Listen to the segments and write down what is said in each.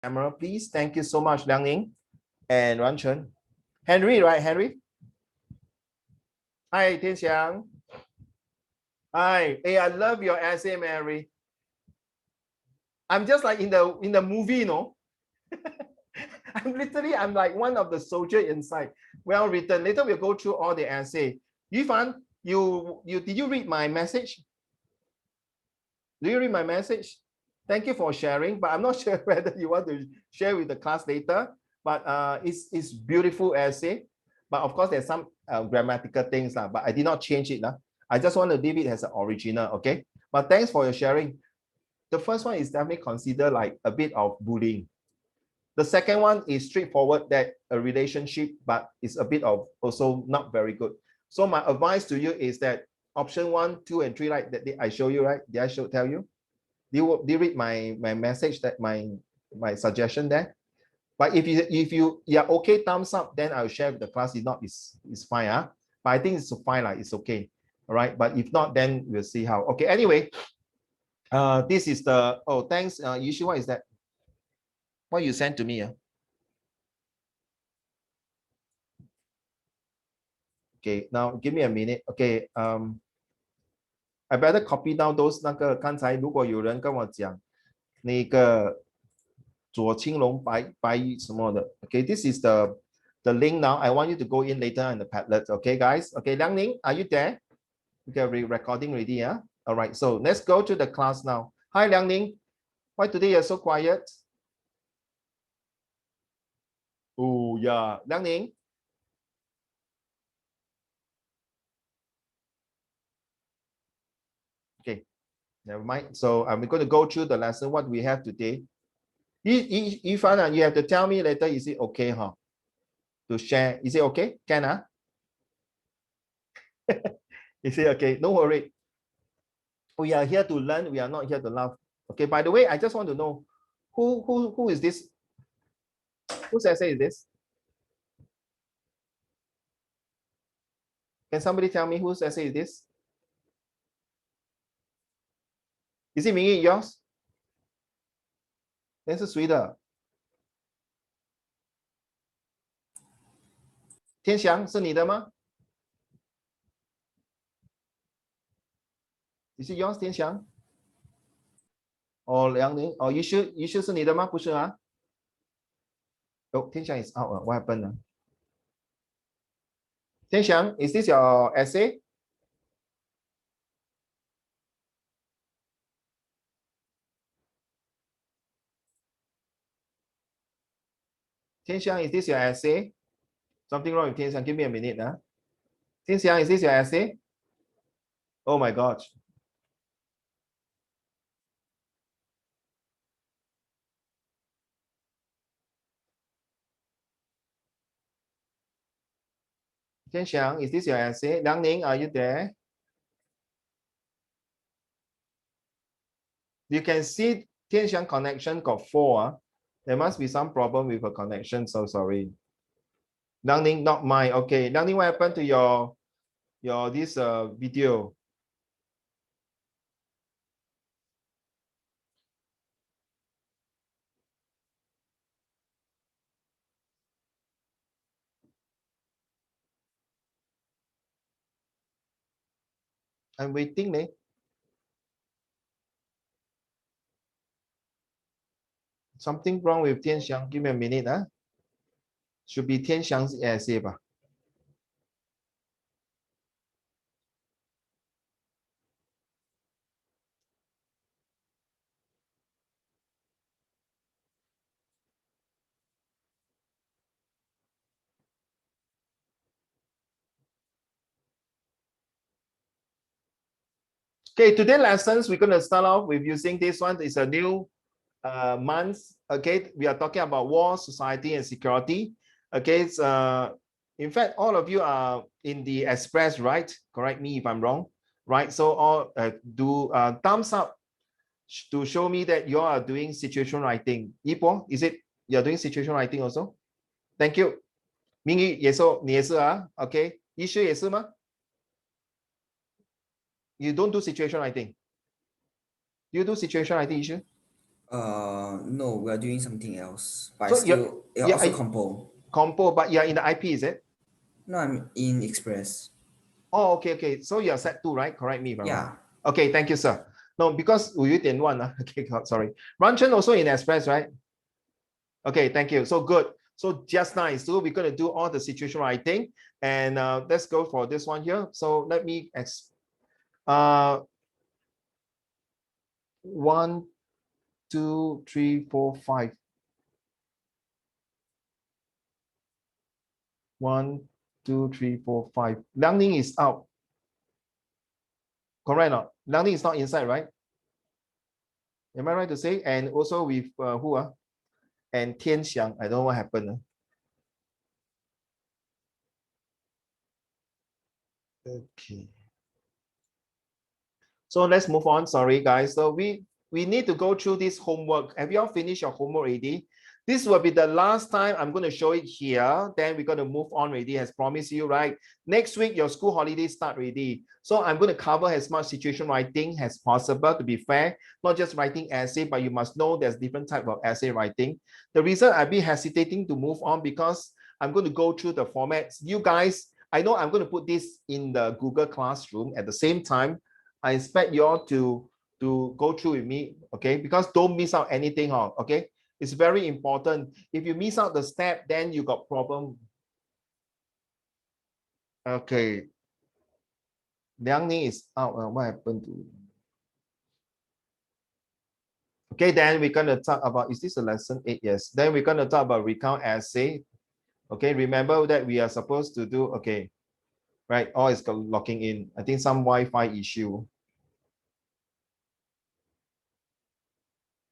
camera, please. Thank you so much, Liang Ning and Ran Chen. Henry, right? Henry. Hi, Tian Xiang. Hi. Hey, I love your essay, Mary. I'm just like in the movie, you know. I'm like one of the soldier inside. Well written. Later we'll go through all the essay. Yifan, did you read my message? Do you read my message? Thank you for sharing, but I'm not sure whether you want to share with the class later. But it's beautiful essay. But of course, there's some grammatical things, but I did not change it. I just want to leave it as an original, okay? But thanks for your sharing. The first one is definitely considered like a bit of bullying. The second one is straightforward, that a relationship, but it's a bit of also not very good. So my advice to you is that option 1, 2, and 3, right? That I show you, right? Did I tell you? Do you read my message, that my suggestion there? But if you are okay, thumbs up, then I'll share with the class. If not, it's fine. But I think it's fine, it's okay. All right. But if not, then we'll see how. Okay. Anyway, this is the thanks. Yushu, what is that? What you sent to me? Okay, now give me a minute. Okay, I better copy down those 刚才如果有人跟我讲那个左青龙白玉什么的 okay, this is the link now. I want you to go in later in the Padlet. Okay, guys. Okay, Liang Ning, are you there? Okay, recording ready, yeah? All right, so let's go to the class now. Hi, Liang Ning. Why today you're so quiet? Oh, yeah. Liang Ning. Okay, never mind. So I'm going to go through the lesson, what we have today. Ifan, you have to tell me later, is it okay, huh? To share, is it okay? Can, Is it okay? Don't worry. We are here to learn. We are not here to laugh. Okay, by the way, I just want to know, who is this? Whose essay is this? Can somebody tell me whose essay is this? Is it Mingyi, yours? 那是谁的？天祥是你的吗？ Is it yours, 天祥？哦，梁宁，哦，于是是你的吗？不是啊。Oh, 天祥 is out. What happened? 天祥 is this your essay? Tian Xiang, is this your essay? Something wrong with Tian Xiang. Give me a minute. Tian Xiang, is this your essay? Oh my gosh. Tian Xiang, is this your essay? Liang Ning, are you there? You can see Tian Xiang connection got 4. There must be some problem with a connection. So sorry. Liang Ning, not mine. Okay. Liang Ning, what happened to your this video? I'm waiting, man. Something wrong with Tian Xiang. Give me a minute. Should be Tian Xiang's essay. Okay, today's lessons, we're going to start off with using this one. It's a new month. Okay, we are talking about war, society, and security. Okay, it's, in fact, all of you are in the express, right? Correct me if I'm wrong, right? So all do thumbs up to show me that you are doing situation writing. Yipo, is it you're doing situation writing also? Thank you. Mingyi 也是，你也是啊 ？Okay，医学也是吗？ You don't do situation writing. You do situation writing issue? No, we are doing something else. But So you're also compo. compo, but you're in the IP, is it? No, I'm in Express. Oh, okay. So you're set 2, right? Correct me if I'm wrong. Yeah. Okay, thank you, sir. No, because we didn't want. Okay, sorry. Ranchen also in Express, right? Okay, thank you. So good. So just nice. So we're going to do all the situation writing, and let's go for this one here. So let me 1, 2, 3, 4, 5. 1, 2, 3, 4, 5. Learning is out. Correct or not? Learning is not inside, right? Am I right to say? And also with who? And Tian Xiang. I don't know what happened. Okay. So let's move on. Sorry, guys. So we need to go through this homework. Have you all finished your homework already? This will be the last time I'm going to show it here. Then we're going to move on already, as promised you, right? Next week, your school holidays start already. So I'm going to cover as much situation writing as possible, to be fair. Not just writing essay, but you must know there's different type of essay writing. The reason I've been hesitating to move on because I'm going to go through the formats. You guys, I know I'm going to put this in the Google Classroom at the same time. I expect you all to go through with me, okay? Because don't miss out anything, okay? It's very important. If you miss out the step, then you got problem. Okay. Liang is out. What happened to? Okay, then we're gonna talk about, is this a lesson 8? Yes. Then we're gonna talk about recount essay. Okay, remember that we are supposed to do, okay, right? All is locking in. I think some Wi-Fi issue.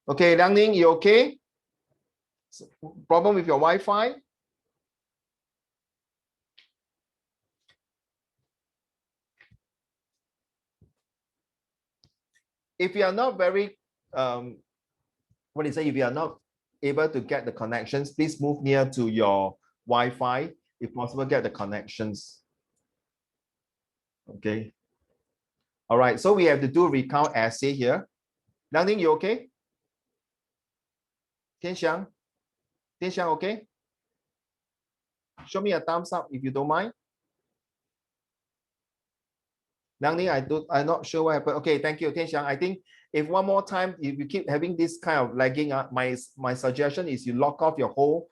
Okay, Liang Ning, you okay? Problem with your Wi-Fi? If you are not very, what do you say? If you are not able to get the connections, please move near to your Wi-Fi. If possible, get the connections. Okay. All right. So we have to do recount essay here. Liang, you okay? Tianxiang, okay? Show me a thumbs up if you don't mind. Liang, I'm not sure what happened. Okay, thank you, Tianxiang. I think if one more time, if you keep having this kind of lagging, my suggestion is you lock off your whole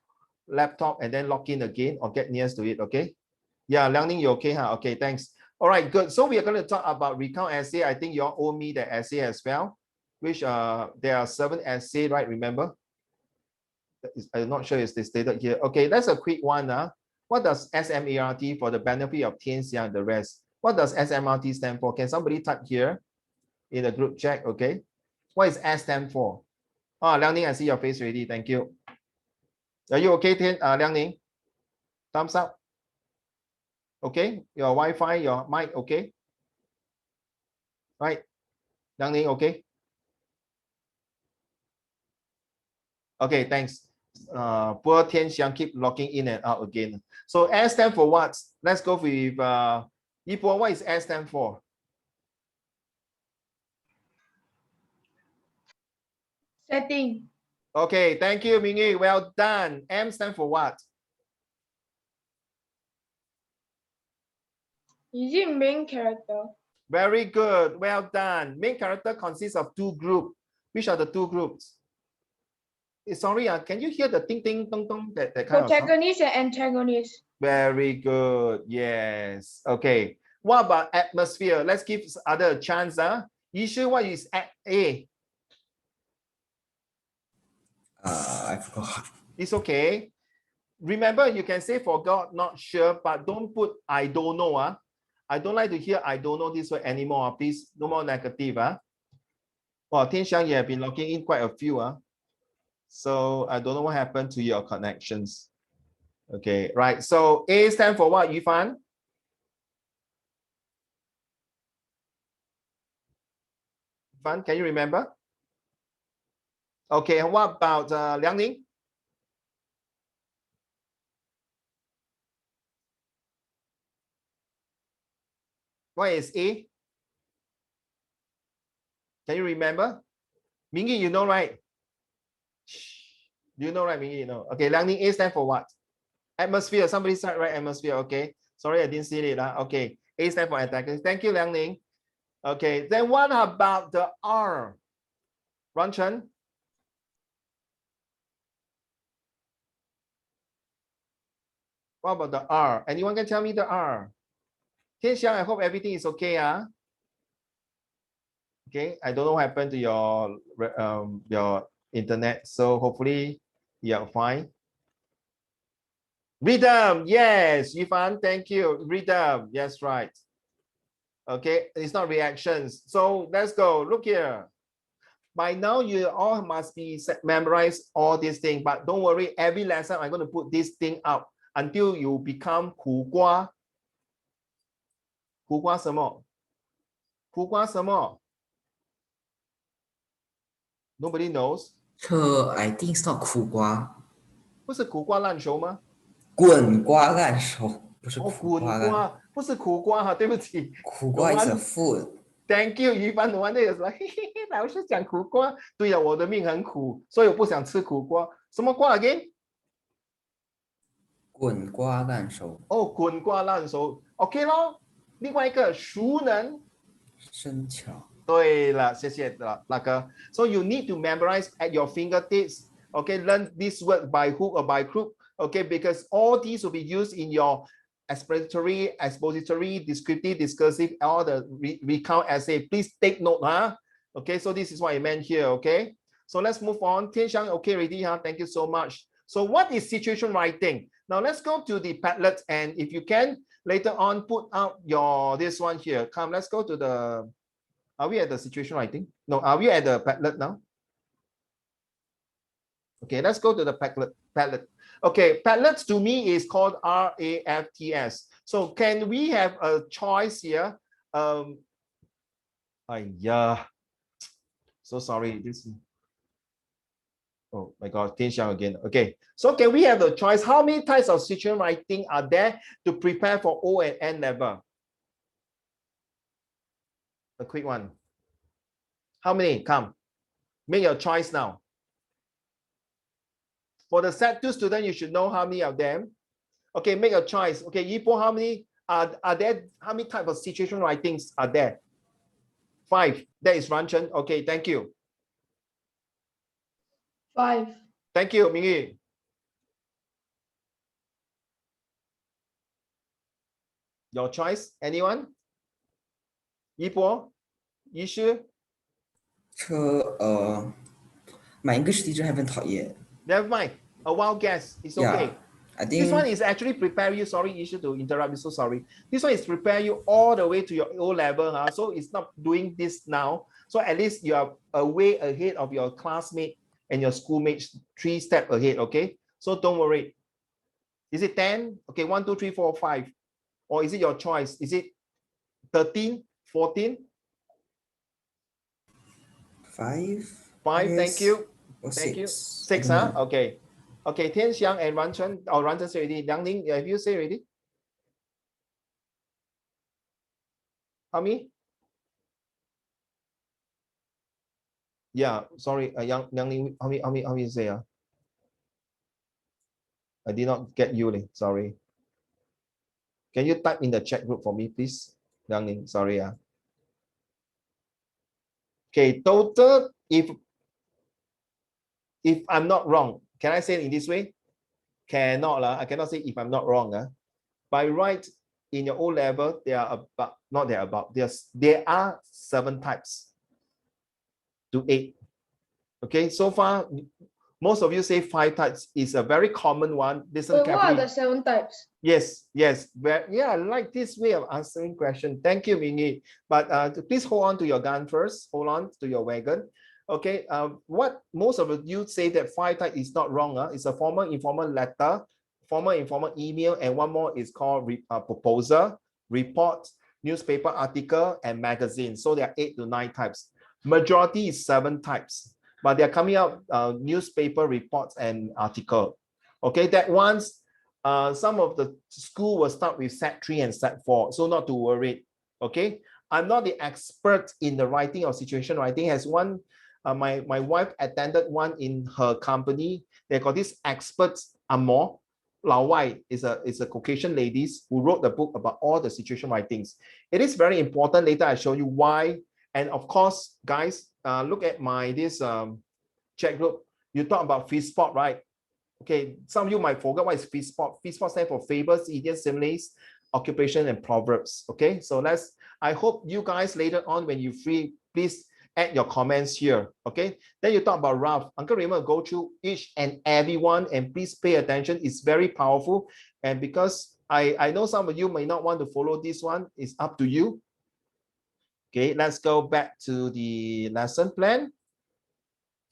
laptop and then log in again or get nearest to it, okay? Yeah, Liang, you okay? Huh? Okay, thanks. All right, good. So we are going to talk about recount essay. I think you all owe me the essay as well, which there are 7 essay, right? Remember? I'm not sure it's stated here. Okay, that's a quick one. What does SMART for the benefit of Tianxia and the rest? What does SMRT stand for? Can somebody type here in the group chat? Okay. What is S stand for? Oh, Liang Ning, I see your face already. Thank you. Are you okay, Liang Ning? Thumbs up. Okay. Your Wi-Fi, your mic, okay? Right. Liang Ning, okay? Okay, thanks. Poor Tianxiang keep logging in and out again. So S stand for what? Let's go with Yipo. What is S stand for? Setting. Okay, thank you, Mingyi. Well done. M stand for what? Is it main character? Very good. Well done. Main character consists of 2 groups. Which are the 2 groups? Sorry, can you hear the ting ting tong tong, that kind of sound? Protagonist and antagonist. Very good. Yes. Okay. What about atmosphere? Let's give other a chance. Yishu, what is A? I forgot. It's okay. Remember, you can say forgot, not sure, but don't put I don't know. I don't like to hear I don't know this word anymore. Please, no more negative. Well, Tianxiang, you have been logging in quite a few. So I don't know what happened to your connections. Okay, right. So A stand for what, Yufan? Yufan, can you remember? Okay, and what about Liang Ning? What is A? Can you remember? Mingyi, you know, right? Do you know right, Mingy? No. Okay, Liang A stand for what? Atmosphere. Somebody said right, atmosphere. Okay. Sorry, I didn't see it. Okay. A stand for antagonist. Thank you, Liang Ning. Okay. Then what about the R? Ran Chen? What about the R? Anyone can tell me the R? Tian Xiang, I hope everything is okay. Okay. I don't know what happened to your internet. So hopefully you're fine. Rhythm, yes, Yifan, thank you. Rhythm, yes, right. Okay, it's not reactions. So let's go. Look here. By now, you all must be memorize all these things, but don't worry. Every lesson, I'm going to put this thing up until you become 苦瓜. 苦瓜什么? 苦瓜什么? Nobody knows. I think it's not 苦瓜，不是苦瓜烂熟吗？滚瓜烂熟，不是哦，苦瓜烂。滚瓜，不是苦瓜哈，对不起。苦瓜 is a food. Thank you， 一般的话那个说，嘿嘿嘿，老师讲苦瓜，对呀，我的命很苦，所以我不想吃苦瓜。什么瓜 again？ 滚瓜烂熟。哦，滚瓜烂熟 ，OK 咯。另外一个熟能生巧。对了，谢谢了，那个。So you need to memorize at your fingertips. Okay, learn this word by hook or by crook. Okay, because all these will be used in your expository, descriptive, discursive, all the recount essay. Please take note, huh? Okay, so this is what I meant here. Okay, so let's move on. Tian Xiang, okay, ready, huh? Thank you so much. So what is situation writing? Now let's go to the Padlet, and if you can later on put out your this one here. Come, let's go to the. Are we at the situation writing? No, are we at the Padlet now? Okay, let's go to the Padlet. Okay, Padlet to me is called RAFTS. So can we have a choice here? Yeah. So sorry. Oh my God, Tian Xiang again. Okay, so can we have the choice? How many types of situation writing are there to prepare for O and N level? A quick one. How many? Come, make your choice now. For the set 2 student, you should know how many of them. Okay, make a choice. Okay, Yipo, how many are there? How many type of situation writings are there? 5. That is Ran Chen. Okay, thank you. 5. Thank you, Mingyu. Your choice, anyone? Yipo, Yishu? My English teacher haven't taught yet. Never mind. A wild guess. It's okay. Yeah, I think this one is actually prepare you. Sorry, Yishu, to interrupt you. So sorry. This one is prepare you all the way to your O level. Huh? So it's not doing this now. So at least you are way ahead of your classmate and your schoolmates 3 steps ahead. Okay. So don't worry. Is it 10? Okay, 1, 2, 3, 4, 5. Or is it your choice? Is it 13, 14? 5. 5, Yes. thank you. Or Thank 6. you. 6, huh? Okay. Okay, Tian Xiang and Ran Chen. Oh, Ran Chen said already. Liang Ning, have you said already? How many? Yeah, sorry. Liang Ning, how many say? I did not get you. Sorry. Can you type in the chat group for me, please? Liang Ning, sorry. Okay, total, if I'm not wrong, can I say it in this way? Cannot. I cannot say if I'm not wrong. By right, in your O level, there are about, not there about, there are 7 types to 8. Okay, so far, most of you say 5 types is a very common one. Listen Wait, carefully. what are the 7 types? Yes. But yeah, I like this way of answering question. Thank you, Mingy. But please hold on to your gun first. Hold on to your wagon. Okay. What most of you say that 5 type is not wrong. It's a formal, informal letter, formal, informal email, and one more is called proposal, report, newspaper article, and magazine. So there are 8 to 9 types. Majority is 7 types, but they're coming out newspaper reports and article. Okay, that once. Some of the school will start with set 3 and set 4, so not to worry. Okay, I'm not the expert in the writing of situation writing. As one my wife attended one in her company. They got this experts Amor. Lao Wai is a Caucasian ladies who wrote the book about all the situation writings. It is very important. Later I show you why. And of course, guys, look at my this chat group. You talk about fish spot, right? Okay, some of you might forget what is fish spot. Fish spot stands for fables, idioms, similes, occupation, and proverbs. Okay, so I hope you guys later on when you free, please add your comments here. Okay, then you talk about Ralph. Uncle Raymond will go through each and every one, and please pay attention. It's very powerful. And because I know some of you may not want to follow this one, it's up to you. Okay, let's go back to the lesson plan.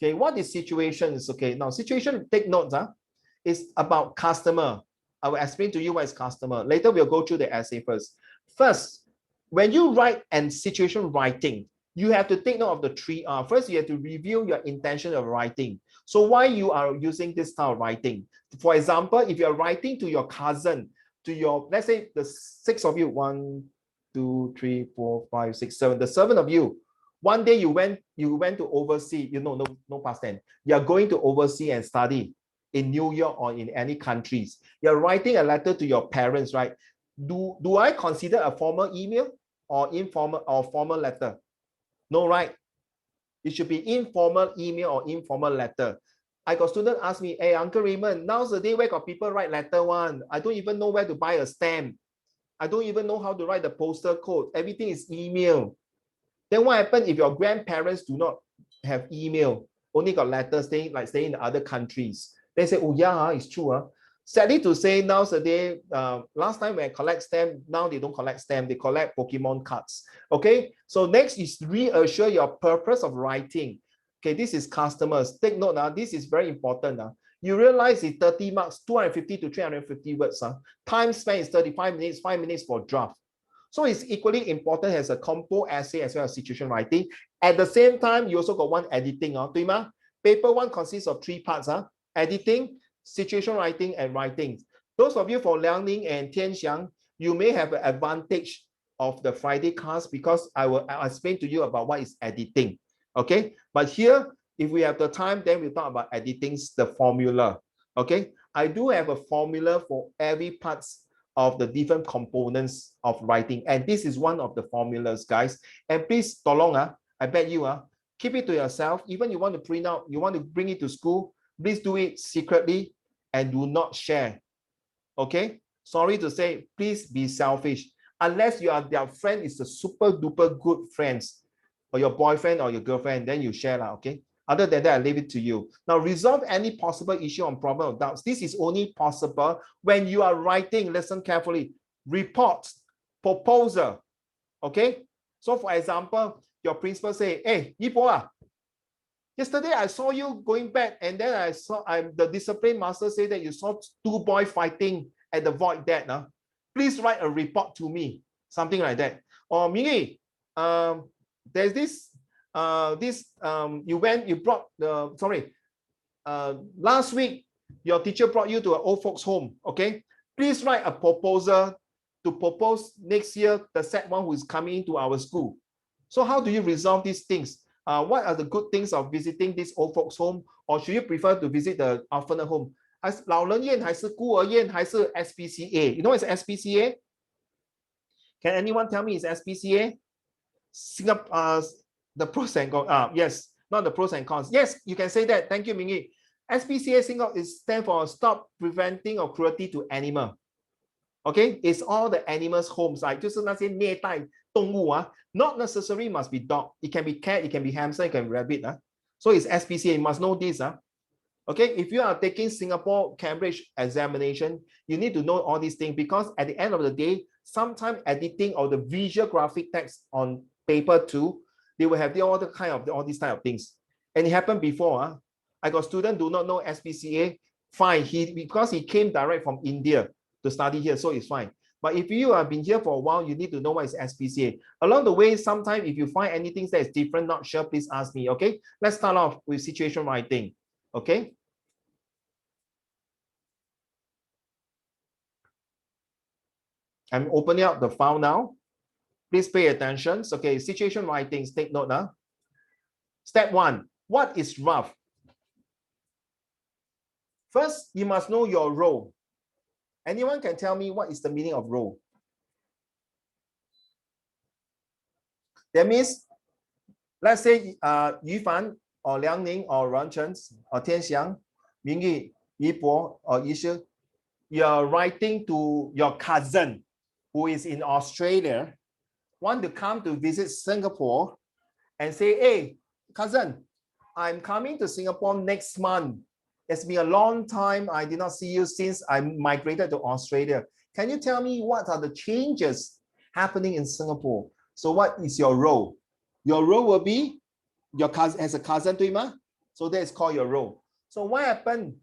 Okay, what is situation is okay. Now, situation, take notes. It's about customer. I will explain to you what is customer. Later, we'll go through the essay first. First, when you write and situation writing, you have to take note of the 3R. First, you have to review your intention of writing. So why you are using this style of writing? For example, if you're writing to your cousin, to your, let's say the 6 of you, 1, 2, 3, 4, 5, 6, 7, the 7 of you. One day you went to overseas, no past tense. You are going to overseas and study in New York or in any countries. You're writing a letter to your parents, right? Do I consider a formal email or informal or formal letter? No, right? It should be informal email or informal letter. I got students ask me, hey, Uncle Raymond, nowadays where got people write letter one? I don't even know where to buy a stamp. I don't even know how to write the postal code. Everything is email. Then what happens if your grandparents do not have email, only got letters staying in other countries? They say, oh yeah, it's true. Sadly to say, nowadays, last time when I collect stamp, now they don't collect stamp, they collect Pokemon cards. Okay, so next is reassure your purpose of writing. Okay, this is customers. Take note now, this is very important. You realize it's 30 marks, 250 to 350 words. Time spent is 35 minutes, 5 minutes for draft. So it's equally important as a compo essay as well as situation writing. At the same time, you also got one editing. Paper one consists of 3 parts. Editing, situation writing, and writing. Those of you for Liangning and Tianxiang, you may have an advantage of the Friday class because I'll explain to you about what is editing. Okay, but here, if we have the time, then we'll talk about editing, the formula. Okay, I do have a formula for every parts of the different components of writing, and this is one of the formulas, guys. And please, tolong, I beg you, keep it to yourself. Even you want to print out, you want to bring it to school, please do it secretly and do not share. Okay, sorry to say, please be selfish. Unless you are their friend, is a super duper good friends, or your boyfriend or your girlfriend, then you share. Okay, other than that, I leave it to you. Now, resolve any possible issue or problem or doubts. This is only possible when you are writing, listen carefully, report, proposal. Okay, so for example, your principal say, hey, Yipo, yesterday I saw you going back, and then the discipline master say that you saw 2 boys fighting at the void deck. Please write a report to me, something like that. Or Mingy, there's this last week your teacher brought you to an old folks home. Okay, please write a proposal to propose next year the set one who is coming into our school. So how do you resolve these things? What are the good things of visiting this old folks home, or should you prefer to visit the orphanage home? 老人院还是孤儿院还是 SPCA? You know what's SPCA? Can anyone tell me it's SPCA? Singapore, the pros and cons. Yes, not the pros and cons. Yes, you can say that. Thank you, Mingy. SPCA Singapore stands for Stop Preventing of Cruelty to Animal. Okay, it's all the animals' homes. 就是那些虐待动物 Not necessarily must be dog. It can be cat, it can be hamster, it can be rabbit. So it's SPCA. You must know this. Okay, if you are taking Singapore Cambridge examination, you need to know all these things, because at the end of the day, sometimes editing or the visual graphic text on paper too, they will have all these type of things. And it happened before. I got students do not know SPCA. Fine, because he came direct from India to study here, so it's fine. But if you have been here for a while, you need to know what is SPCA. Along the way, sometimes if you find anything that is different, not sure, please ask me. Okay, let's start off with situation writing. Okay. I'm opening up the file now. Please pay attention. Okay, situation writings, take note. Step 1, What is rough? First, you must know your role. Anyone can tell me what is the meaning of role? That means, let's say Yu Fan or Liang Ning or Ran Chen or Tian Xiang, Ming Yi, Yi Bo or Yi Shi, you're writing to your cousin who is in Australia, want to come to visit Singapore and say, hey, cousin, I'm coming to Singapore next month. It's been a long time. I did not see you since I migrated to Australia. Can you tell me what are the changes happening in Singapore? So what is your role? Your role will be your cousin as a cousin, 对吗? So that is called your role. So what happened?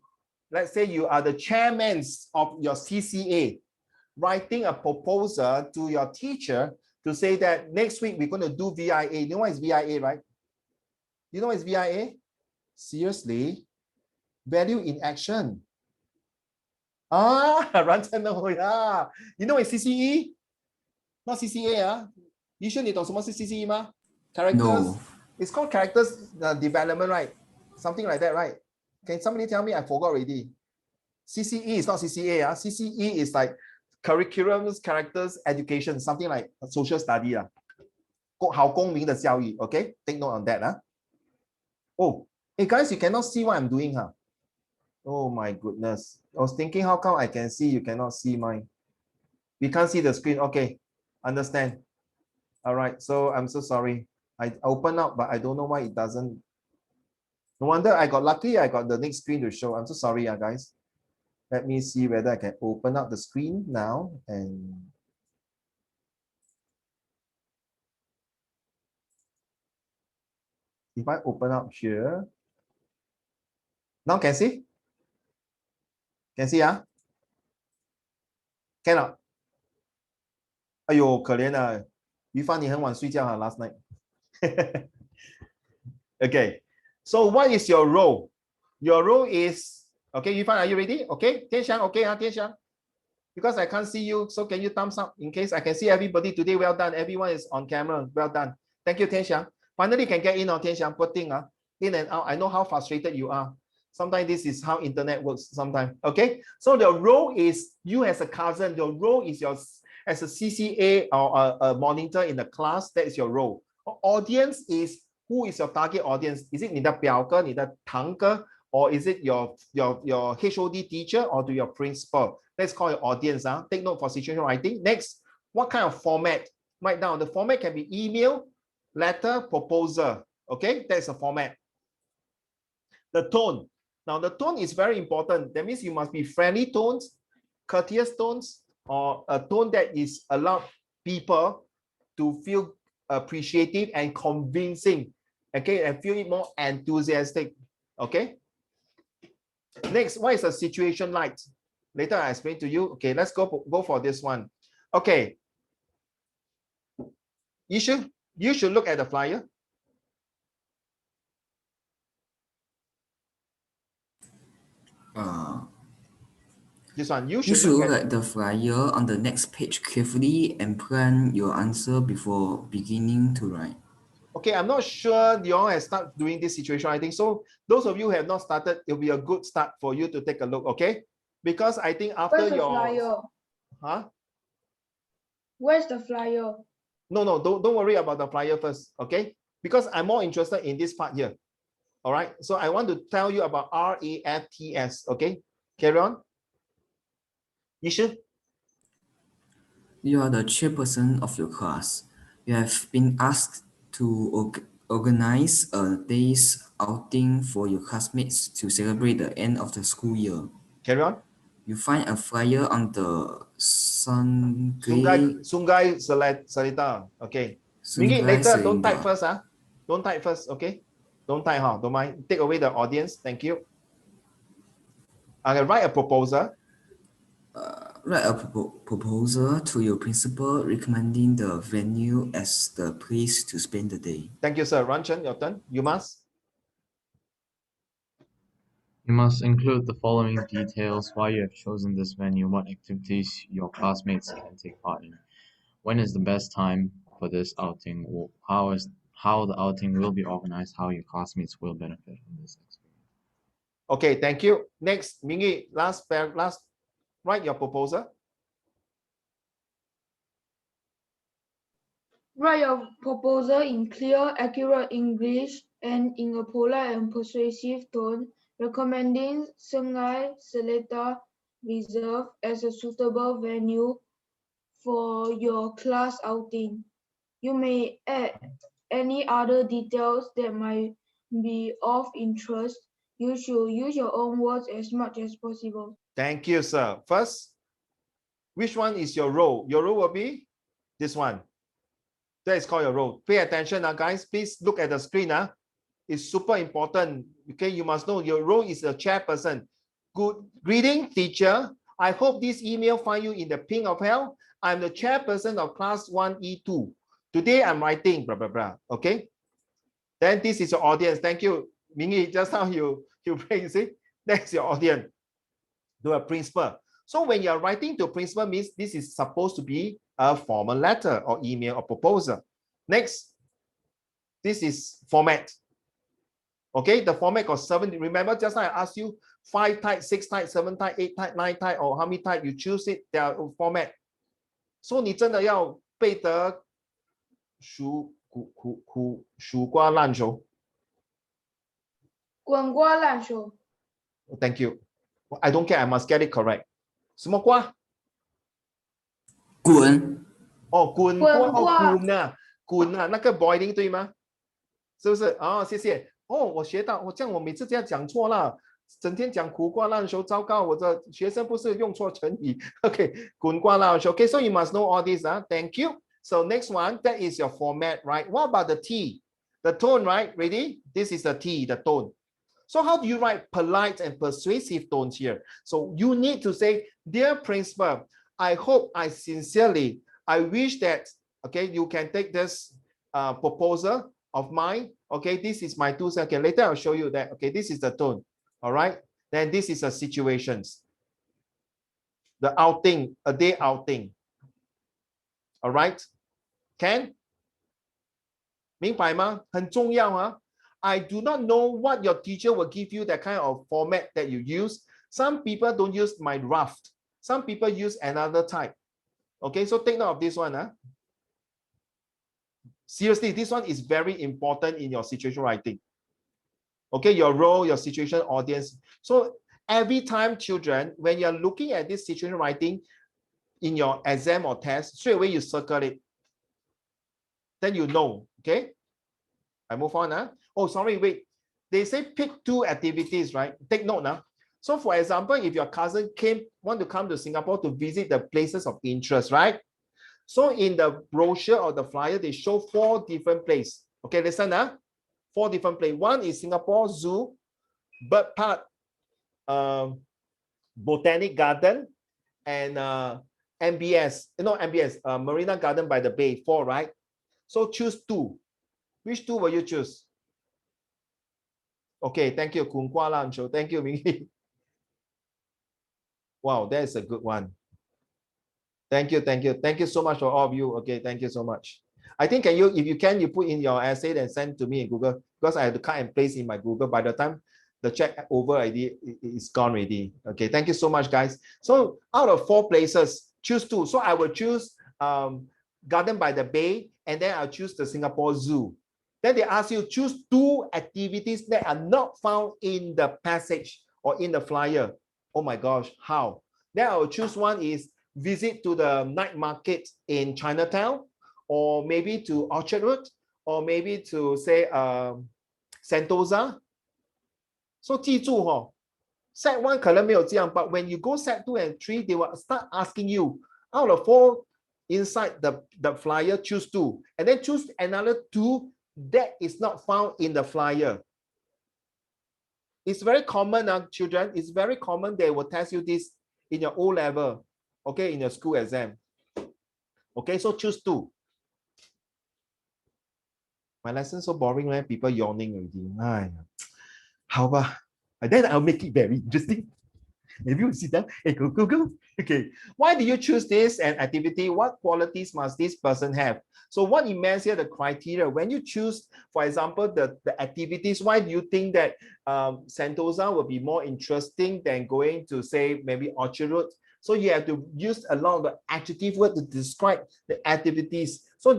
Let's say you are the chairman of your CCA, writing a proposal to your teacher to say that next week we're going to do VIA. You know what is VIA, right? You know what is VIA? Seriously? Value in action. Ah, Ranchen no, yeah. You know what is CCE? Not CCA, ah. You sure you know what is CCE, ma? Characters. No. It's called characters development, right? Something like that, right? Can somebody tell me? I forgot already. CCE is not CCA. CCE is like curriculums, characters, education, something like social study. 好公民的教育, okay? Take note on that. Oh, hey guys, you cannot see what I'm doing. Oh my goodness. I was thinking, how come I can see, you cannot see mine? We can't see the screen. Okay, understand. All right, so I'm so sorry. I open up, but I don't know why it doesn't. No wonder I got lucky. I got the next screen to show. I'm so sorry, guys. Let me see whether I can open up the screen now. And if I open up here, now can see? Can see, Cannot. 哎呦，可怜啊！于帆，你很晚睡觉哈 ，last night. Okay, so what is your role? Your role is, okay, Yu Fan, are you ready? Okay, Tian Xiang, okay, Tian Xiang. Because I can't see you, so can you thumbs up in case I can see everybody today? Well done. Everyone is on camera. Well done. Thank you, Tian Xiang. Finally, can get in on Tian Xiang. Poor thing, in and out. I know how frustrated you are. Sometimes this is how internet works. Sometimes, okay. So the role is you as a cousin. Your role is your as a CCA or a monitor in the class. That is your role. Audience is who is your target audience? Is it 你的表哥、你的堂哥, or is it your HOD teacher or to your principal? Let's call it audience. Take note for situation writing. Next, what kind of format? Write down. The format can be email, letter, proposal. Okay, that's a format. The tone. Now, the tone is very important. That means you must be friendly tones, courteous tones, or a tone that is allowed people to feel appreciative and convincing. Okay, and feel it more enthusiastic. Okay. Next, what is the situation like? Later I explain to you. Okay, let's go for this one. Okay. You should look at the flyer. This one, you should look at the flyer on the next page carefully and plan your answer before beginning to write. Okay, I'm not sure you all have started doing this situation. I think so. Those of you who have not started, it'll be a good start for you to take a look. Okay, because I think after Where's the your flyer? Where's the flyer? No, don't worry about the flyer first. Okay, because I'm more interested in this part here. All right, so I want to tell you about RAFTS. Okay, carry on. Yishu? You are the chairperson of your class. You have been asked to organize a day's outing for your classmates to celebrate the end of the school year. Carry on. You find a flyer on the Sungai Seletar. Okay. Mingi, later, don't type first. Don't type first. Okay. Don't type. Don't mind. Take away the audience. Thank you. I'm going to write a proposal. Write a proposal to your principal recommending the venue as the place to spend the day. Thank you, sir. Ranchen, your turn. You must. You must include the following details: why you have chosen this venue, what activities your classmates can take part in, when is the best time for this outing, how the outing will be organized, how your classmates will benefit from this experience. Okay, thank you. Next, Mingi, last write your proposal. Write your proposal in clear, accurate English and in a polite and persuasive tone, recommending Shanghai Seletar Reserve as a suitable venue for your class outing. You may add any other details that might be of interest. You should use your own words as much as possible. Thank you, sir. First, which one is your role? Your role will be this one. That is called your role. Pay attention now, guys. Please look at the screen. It's super important. Okay, you must know your role is a chairperson. Good greeting, teacher. I hope this email find you in the pink of hell. I'm the chairperson of class 1E2. Today I'm writing blah blah blah. Okay. Then this is your audience. Thank you, Mingi. Just now you pray, you see, that's your audience. To a principal. So when you're writing to principal means this is supposed to be a formal letter or email or proposal. Next, this is format. Okay, the format got 7. Remember just now I asked you 5 type, 6 type, 7 type, 8 type, 9 type, or how many type you choose it, their format. So 你真的要背得熟瓜烂熟。滚瓜烂熟。Thank you. I don't care. I must get it correct. 什么瓜？滚。哦，滚瓜哦，滚啊，那个 boiling 对吗？是不是？哦，谢谢。哦，我学到，我这样我每次这样讲错了，整天讲苦瓜烂熟，糟糕，我的学生不是用错成语。Okay, 滚瓜烂熟。Okay, so you must know all this. Thank you. So next one, that is your format, right? What about the T? The tone, right? Ready? This is the T, the tone. So how do you write polite and persuasive tones here? So you need to say, dear principal, I hope, I sincerely, I wish that, okay, you can take this proposal of mine. Okay, this is my 2 seconds. Later I'll show you that. Okay, this is the tone. All right. Then this is the situations. The outing, a day outing. All right. Can? 明白吗？很重要啊。I do not know what your teacher will give you that kind of format that you use. Some people don't use my draft. Some people use another type. Okay, so take note of this one. Seriously, this one is very important in your situation writing. Okay, your role, your situation, audience. So every time, children, when you're looking at this situation writing in your exam or test, straight away you circle it. Then you know, okay? I move on. Oh, sorry, wait. They say pick 2 activities, right? Take note now. So for example, if your cousin want to come to Singapore to visit the places of interest, right? So in the brochure or the flyer, they show 4 different places. Okay, listen, 4 different places. One is Singapore Zoo, Bird Park, Botanic Garden, and MBS, Marina Garden by the Bay, 4, right? So choose 2. Which 2 will you choose? Okay, thank you, Kung Kwa Lan Show. Thank you, Mingi. Wow, that's a good one. Thank you, thank you. Thank you so much for all of you. Okay, thank you so much. I think if you can, you put in your essay and send to me in Google, because I have to cut and paste in my Google. By the time the check over already, it's gone already. Okay, thank you so much, guys. So out of 4 places, choose 2. So I will choose Garden by the Bay, and then I'll choose the Singapore Zoo. Then they ask you choose 2 activities that are not found in the passage or in the flyer. Oh my gosh, how? Then I will choose one is visit to the night market in Chinatown, or maybe to Orchard Road, or maybe to say Sentosa. So 记住set 1可能没有这样, but when you go set 2 and 3, they will start asking you out of 4 inside the flyer, choose 2, and then choose another 2 that is not found in the flyer. It's very common, children. It's very common. They will test you this in your O level, okay, in your school exam. Okay, so choose 2. My lesson so boring, man. People yawning already. How about? And then I'll make it very interesting. If you sit down, hey, go, go, go. Okay. Why do you choose this an activity? What qualities must this person have? So what it means here, the criteria, when you choose, for example, the activities, why do you think that Sentosa will be more interesting than going to, say, maybe Orchard Road? So you have to use a lot of the adjective word to describe the activities. So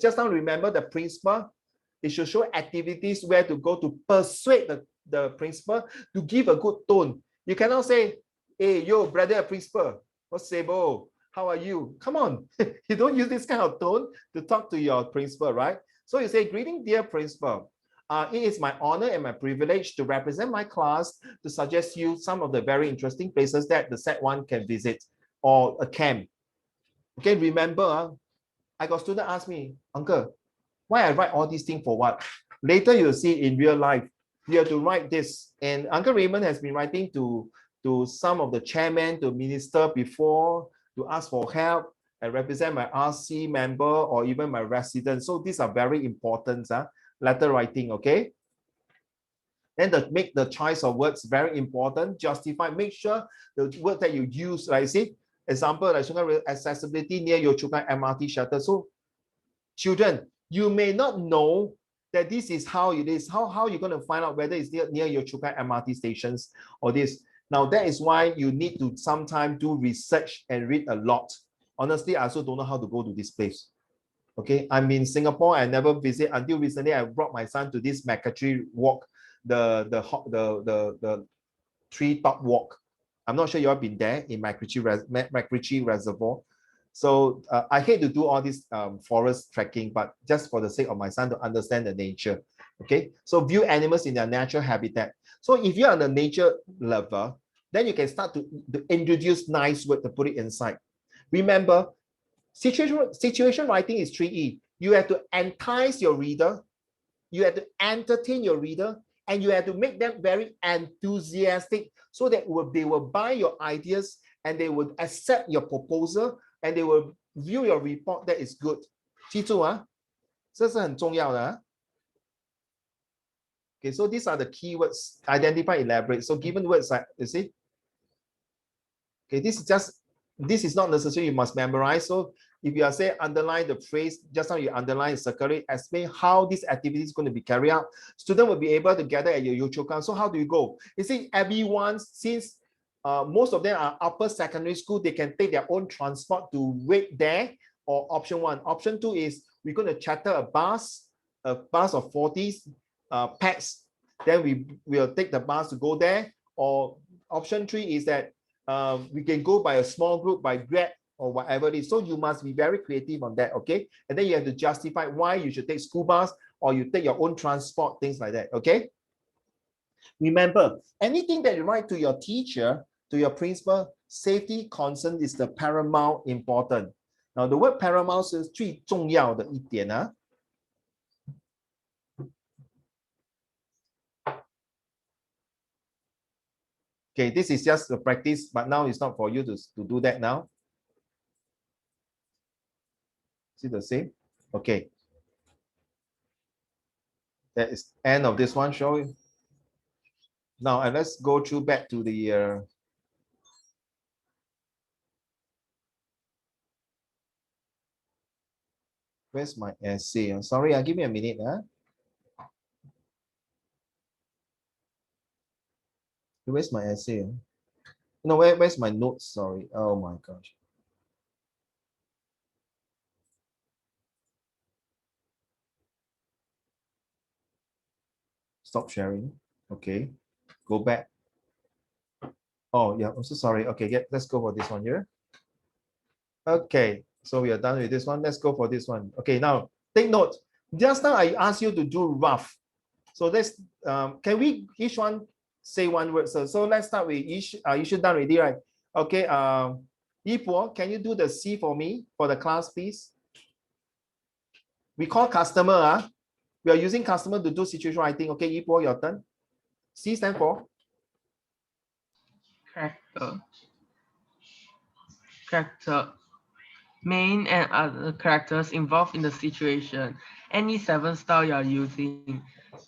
just now remember the principal, it should show activities where to go to persuade the principal to give a good tone. You cannot say, hey, yo, brother principal, what's Sabo? How are you? Come on. You don't use this kind of tone to talk to your principal, right? So you say, greeting, dear principal. It is my honor and my privilege to represent my class to suggest you some of the very interesting places that the Sec1 can visit or a camp. Okay, remember, I got student ask me, uncle, why I write all these things for what? Later you'll see in real life, you have to write this. And Uncle Raymond has been writing to some of the chairmen, to minister before, to ask for help and represent my RC member or even my residents. So these are very important, letter writing, okay? Then make the choice of words very important, justify, make sure the word that you use, like see, example, like accessibility near Yio Chu Kang MRT shelter. So children, you may not know that this is how it is. How are you going to find out whether it's near your Chu Kang MRT stations or this? Now, that is why you need to sometimes do research and read a lot. Honestly, I also don't know how to go to this place. Okay, I'm in Singapore. I never visit until recently. I brought my son to this Macattree Walk, the treetop walk. I'm not sure you have been there in Macritchie Reservoir. So I hate to do all this forest trekking, but just for the sake of my son to understand the nature. Okay, so view animals in their natural habitat. So if you are the nature lover, then you can start to introduce nice words to put it inside. Remember, situation writing is 3E. You have to entice your reader, you have to entertain your reader, and you have to make them very enthusiastic so that they will buy your ideas and they will accept your proposal and they will view your report that is good. 记住啊，这是很重要的啊。Okay, so these are the keywords. Identify, elaborate. So given words, you see. Okay, this is not necessary. You must memorize. So if you are saying underline the phrase, just now you underline, circle it, explain how this activity is going to be carried out. Student will be able to gather at your Yio Chu Kang. So how do you go? You see, everyone, since most of them are upper secondary school, they can take their own transport to wait there. Or option 1. Option 2 is we're going to charter a bus of 40 packs. Then we will take the bus to go there. Or option 3 is that we can go by a small group, by Grab or whatever it is. So you must be very creative on that, okay? And then you have to justify why you should take school bus or you take your own transport, things like that, okay? Remember, anything that you write to your teacher, to your principal, safety concern is the paramount important. Now, the word paramount is 最重要的一点啊。Okay, this is just a practice, but now it's not for you to do that now. See the same? Okay. That is end of this one, shall we? Now, and let's go through back to the where's my essay? I'm sorry, give me a minute. Where's my essay? No, where's my notes? Sorry. Oh my gosh. Stop sharing. Okay. Go back. Oh, yeah. I'm so sorry. Okay, let's go for this one here. Okay. So we are done with this one. Let's go for this one. Okay, now take note. Just now I asked you to do rough. So let's can we each one say one word? So let's start with each. You should done already, right? Okay. Yipo, can you do the C for me for the class, please? We call customer. We are using customer to do situation writing. Okay, Yipo, your turn. C stand for Character. Character. main and other characters involved in the situation. Any 7 style you are using,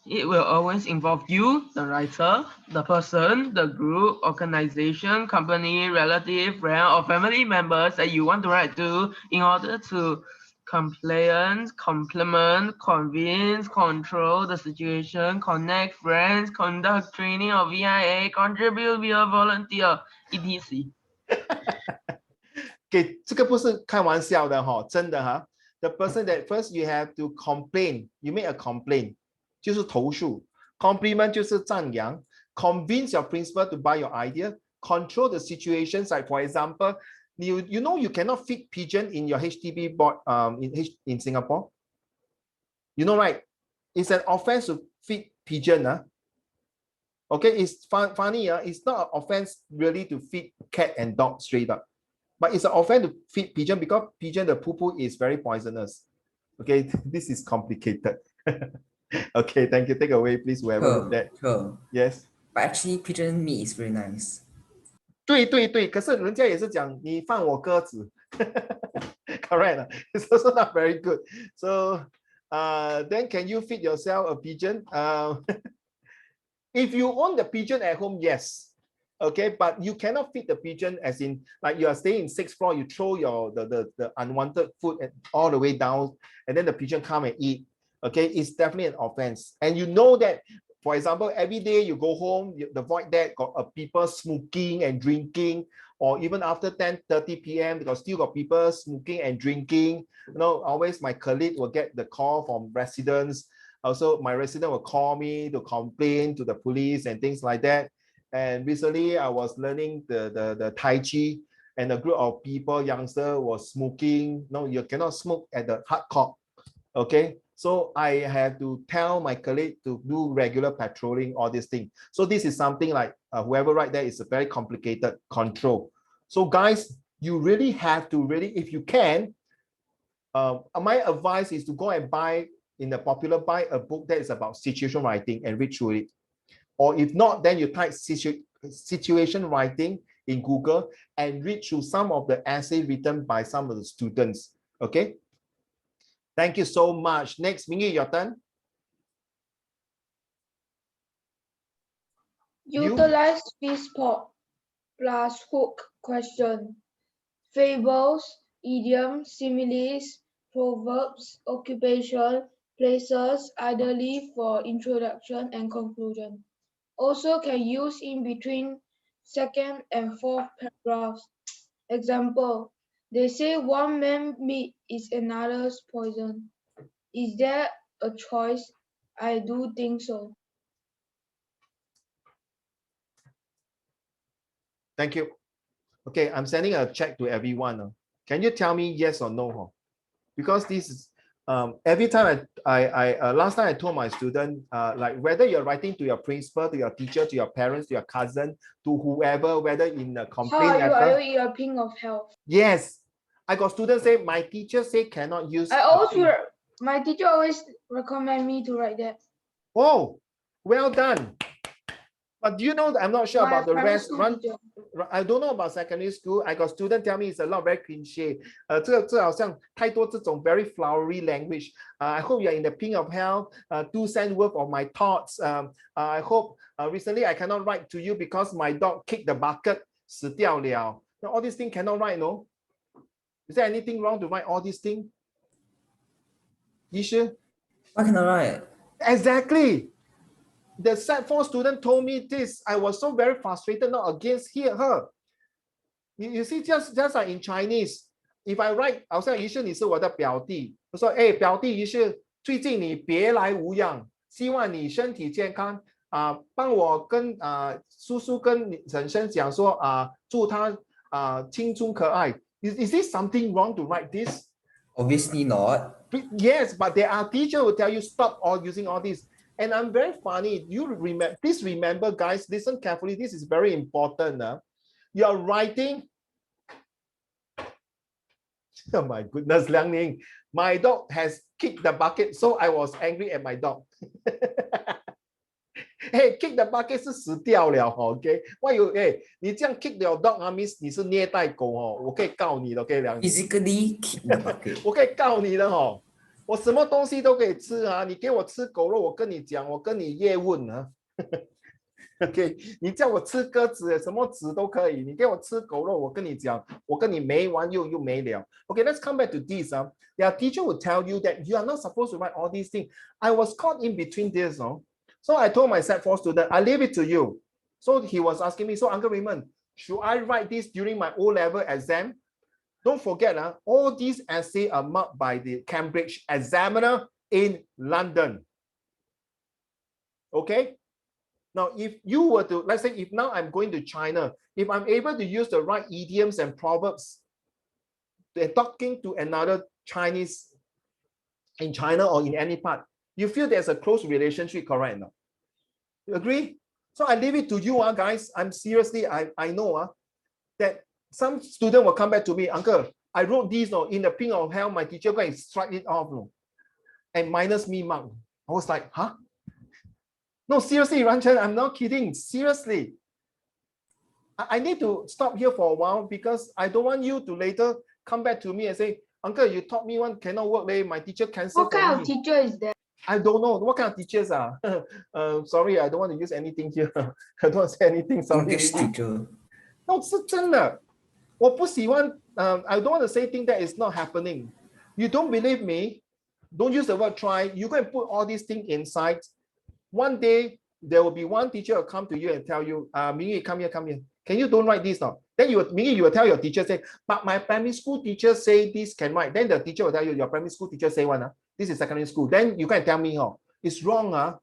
it will always involve you, the writer, the person, the group, organization, company, relative, friend, or family members that you want to write to in order to complain, complement, convince, control the situation, connect friends, conduct training or VIA, contribute, be a volunteer, etc. 给这个不是开玩笑的哈，真的哈。The person that first you have to complain, you make a complaint， 就是投诉。Compliment 就是赞扬。Convince your principal to buy your idea. Control the situations. Like for example, you know you cannot feed pigeon in your HDB board in Singapore. You know, right? It's an offense to feed pigeon. Okay, it's funny. It's not an offense really to feed cat and dog straight up. But it's an offense to feed pigeon because pigeon, the poo-poo is very poisonous. Okay, this is complicated. Okay, thank you. Take away, please, whoever that. Sure. Yes. But actually, pigeon meat is very nice. 对，可是人家也是讲你放我鸽子。Correct. It's also not very good. So, then can you feed yourself a pigeon? If you own the pigeon at home, yes. Okay, but you cannot feed the pigeon as in like you are staying in 6th floor, you throw the unwanted food all the way down, and then the pigeon come and eat. Okay, it's definitely an offense. And you know that, for example, every day you go home, the void deck got people smoking and drinking, or even after 10:30 p.m. because still got people smoking and drinking. You know, always my colleague will get the call from residents. Also, my resident will call me to complain to the police and things like that. And recently, I was learning the Tai Chi, and a group of people, youngster, was smoking. No, you cannot smoke at the hard court. Okay, so I have to tell my colleague to do regular patrolling, all these things. So this is something like whoever right there is a very complicated control. So guys, you really have to if you can, my advice is to go and buy a book that is about situation writing and read through it. Or if not, then you type situation writing in Google and read through some of the essays written by some of the students. Okay. Thank you so much. Next, Mingi, your turn. Utilize this plus hook question. Fables, idioms, similes, proverbs, occupation, places, ideally for introduction and conclusion. Also can use in between 2nd and 4th paragraphs. Example, they say one man's meat is another's poison. Is there a choice? I do think so. Thank you. Okay, I'm sending a check to everyone. Can you tell me yes or no? Because this is every time last time I told my student, like whether you're writing to your principal, to your teacher, to your parents, to your cousin, to whoever, whether in a complaint letter. How are you in a ping of health? Yes, I got students say my teacher say cannot use. My teacher always recommend me to write that. Oh, well done. But do you know that I'm not sure about the rest? I don't know about secondary school. I got students tell me it's a lot very cliche. 这好像太多这种 very flowery language. I hope you're in the pink of health. 2 cents worth of my thoughts. I hope recently I cannot write to you because my dog kicked the bucket. 死掉了. Now, all these things cannot write, no? Is there anything wrong to write all these things? You sure? Why cannot write? Exactly. The Set 4 student told me this. I was so very frustrated, not against her. You see, just like in Chinese, if I write, 好像于是你是我的表弟，我说，哎，表弟，于是最近你别来无恙，希望你身体健康帮我跟叔叔跟婶婶讲说祝他青春可爱。Is this something wrong to write this? Obviously not. Yes, but there are teachers who tell you stop using all this. And I'm very funny. Please remember, guys, listen carefully. This is very important. You're writing. Oh my goodness, Liang Ning. My dog has kicked the bucket, so I was angry at my dog. Hey, kick the bucket 是死掉了 ，OK？ Why you？ 哎，你这样 kick your dog 啊 ，means 你是虐待狗哦，我可以告你的，OK？Physically kick the bucket. 我可以告你的哦，我什么东西都可以吃啊，你给我吃狗肉，我跟你讲，我跟你叶问啊。OK， 你叫我吃鸽子，什么子都可以。你给我吃狗肉，我跟你讲，我跟你没完又没了。Okay, let's come back to this. Their teacher will tell you that you are not supposed to write all these things. I was caught in between this. So I told my set 4 student, I leave it to you. So he was asking me, so Uncle Raymond, should I write this during my O-level exam? Don't forget, all these essays are marked by the Cambridge examiner in London. Okay? Now, if you were to, let's say, if now I'm going to China, if I'm able to use the right idioms and proverbs, they're talking to another Chinese in China or in any part, you feel there's a close relationship, correct? Now? You agree? So I leave it to you, guys. I'm seriously, I know that some student will come back to me, Uncle, I wrote this in the pink of hell, my teacher going to strike it off and minus me mark. I was like, huh? No, seriously, Ranchan, I'm not kidding. Seriously. I need to stop here for a while because I don't want you to later come back to me and say, Uncle, you taught me one cannot work, my teacher canceled. What kind of teacher is that? I don't know. What kind of teachers are? Sorry, I don't want to use anything here. I don't want to say anything. Sorry. English teacher. No, 是真的。我不喜欢, I don't want to say things that is not happening. You don't believe me? Don't use the word try. You go and put all these things inside. One day, there will be one teacher will come to you and tell you, Mingy, come here. Can you don't write this now? Then Mingy, you will tell your teacher, say, but my primary school teacher say this can write. Then the teacher will tell you, your primary school teacher say one. This is secondary school. Then you can tell me, it's wrong.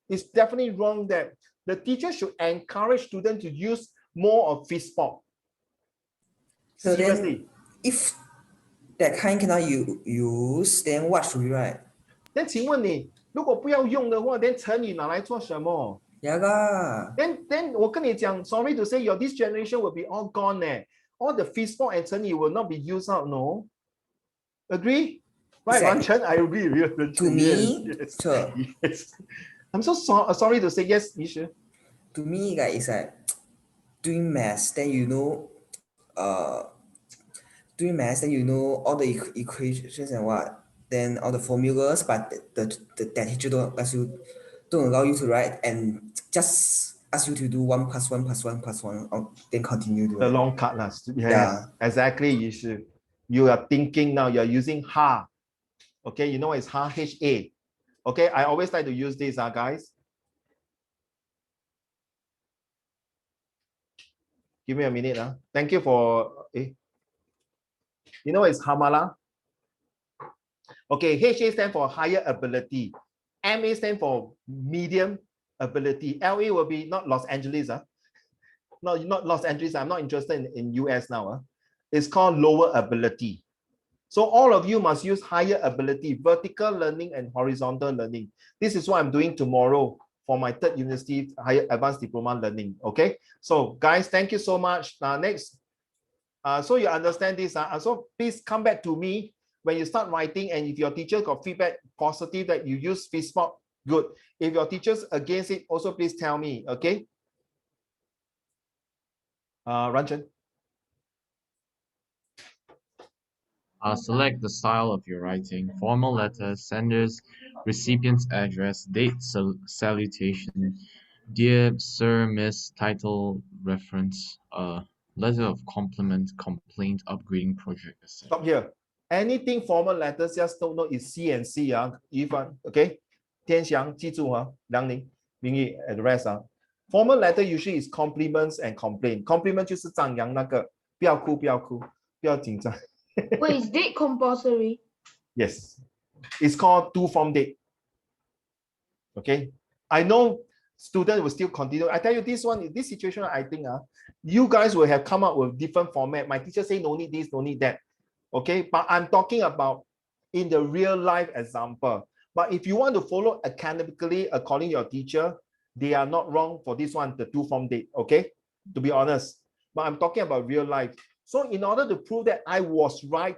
It's definitely wrong that the teacher should encourage students to use more of fistball. So Seriously. then, if that kind cannot use, then what should we write? Then 请问你，如果不要用的话， then 成语拿来做什么？ Yeah lah. Then 我跟你讲 sorry to say, your this generation will be all gone. All the fistball and 成语 will not be used out, no? Agree? Right, Exactly. Chen, I agree with you. To me, yes. sure. Yes. I'm so sorry to say yes, Yishu. To me, like, it's like doing maths, then doing maths, then you know all the equations and what, then all the formulas, but that teacher don't allow you to write and just ask you to do 1 + 1 + 1 + 1, then continue doing The long cut last. Yeah. Exactly, Yishu. You are thinking now, you're using ha. Okay, you know it's ha, H-A. Okay, I always like to use this, guys. Give me a minute. Thank you for. You know it's Hamala. Okay, HA stands for higher ability. MA stands for medium ability. LA will be not Los Angeles. No, not Los Angeles. I'm not interested in US now. It's called lower ability. So all of you must use higher ability, vertical learning and horizontal learning. This is what I'm doing tomorrow for my third university higher advanced diploma learning. Okay, so guys, thank you so much. Next, so you understand this. So please come back to me when you start writing, and if your teacher got feedback positive that you use fistball, good. If your teacher's against it, also please tell me. Okay. Ranjan. Select the style of your writing: formal letters, senders, recipient's address, date, salutation, dear sir, miss, title, reference, letter of compliment, complaint, upgrading project, etc. Stop here. Anything formal letters, just don't know is C and C. Okay. 天祥记住梁宁名义 address Formal letter usually is compliments and complaint. Compliment 就是赞扬那个，不要哭，不要哭，不要紧张。Wait, is date compulsory? Yes, it's called two-form date. Okay, I know students will still continue. I tell you this situation, I think you guys will have come up with different format. My teacher say no need this, no need that. Okay, but I'm talking about in the real life example. But if you want to follow academically according to your teacher, they are not wrong for this one, the two-form date. Okay, to be honest. But I'm talking about real life. So in order to prove that I was right,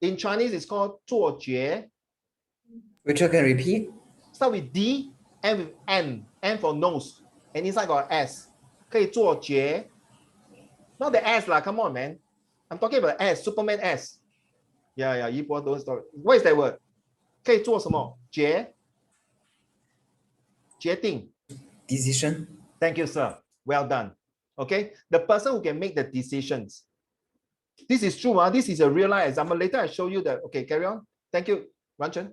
In Chinese, it's called 做决. Rachel can repeat. Start with D, end with N for nose, and inside got S. 可以做决. Not the S lah, come on, man. I'm talking about S, Superman S. Yeah, 一波多 story. What is that word? 可以做什么？决定. Decision. Thank you, sir. Well done. Okay, the person who can make the decisions. This is true. This is a real life example. Later I show you that. Okay, carry on. Thank you, Ranchen.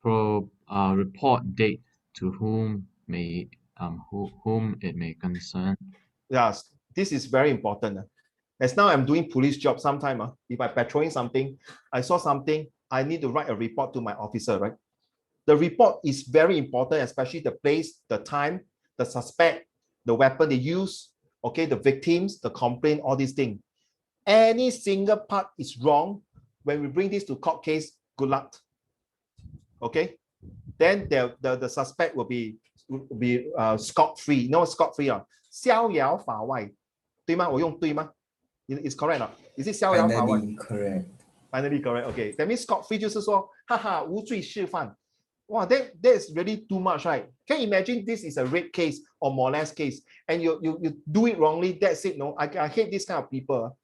Report date to whom it may concern. Yes, this is very important. As now I'm doing police job sometime, if I patrolling something, I saw something, I need to write a report to my officer, right? The report is very important, especially the place, the time, the suspect, the weapon they use, okay, the victims, the complaint, all these things. Any single part is wrong. When we bring this to court case, good luck. Okay, then the suspect will be scot-free. No, scot-free. 逍遥法外，对吗？我用对吗？ It's correct. Is it 逍遥法外？ Finally correct. Finally correct. Okay, that means scot-free 就是说，哈哈，无罪释放。Wow, that's really too much, right? Can you imagine this is a rape case or molest case, and you do it wrongly? That's it. No, I hate this kind of people.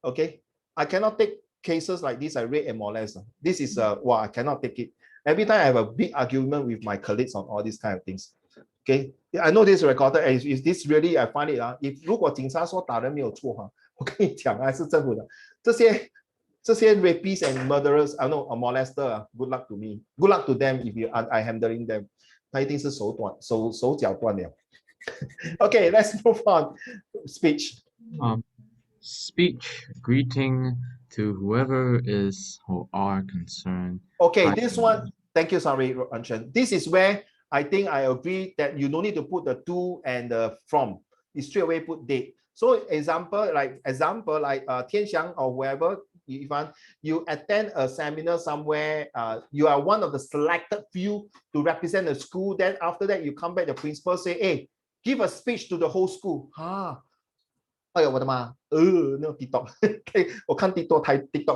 Okay, I cannot take cases like this. I rape and molest. This is wow, I cannot take it. Every time I have a big argument with my colleagues on all these kind of things. Okay, I know this recorded. Is this really? I find it. If 如果警察说打人没有错哈，我跟你讲，还是政府的这些 rapists and murderers, I know a molester. Good luck to me. Good luck to them if I handling them. 他一定是手脚断了。Okay, let's move on. Speech. Speech, greeting to whoever is or are concerned. Okay, this one, thank you, sorry, Anshan. This is where I think I agree that you don't need to put the to and the from. You straight away put date. So example like Tian Xiang or whoever, Ivan, you attend a seminar somewhere, you are one of the selected few to represent the school. Then after that, you come back, the principal say, hey, give a speech to the whole school. 哎呦我的妈，那个 TikTok， 我看 TikTok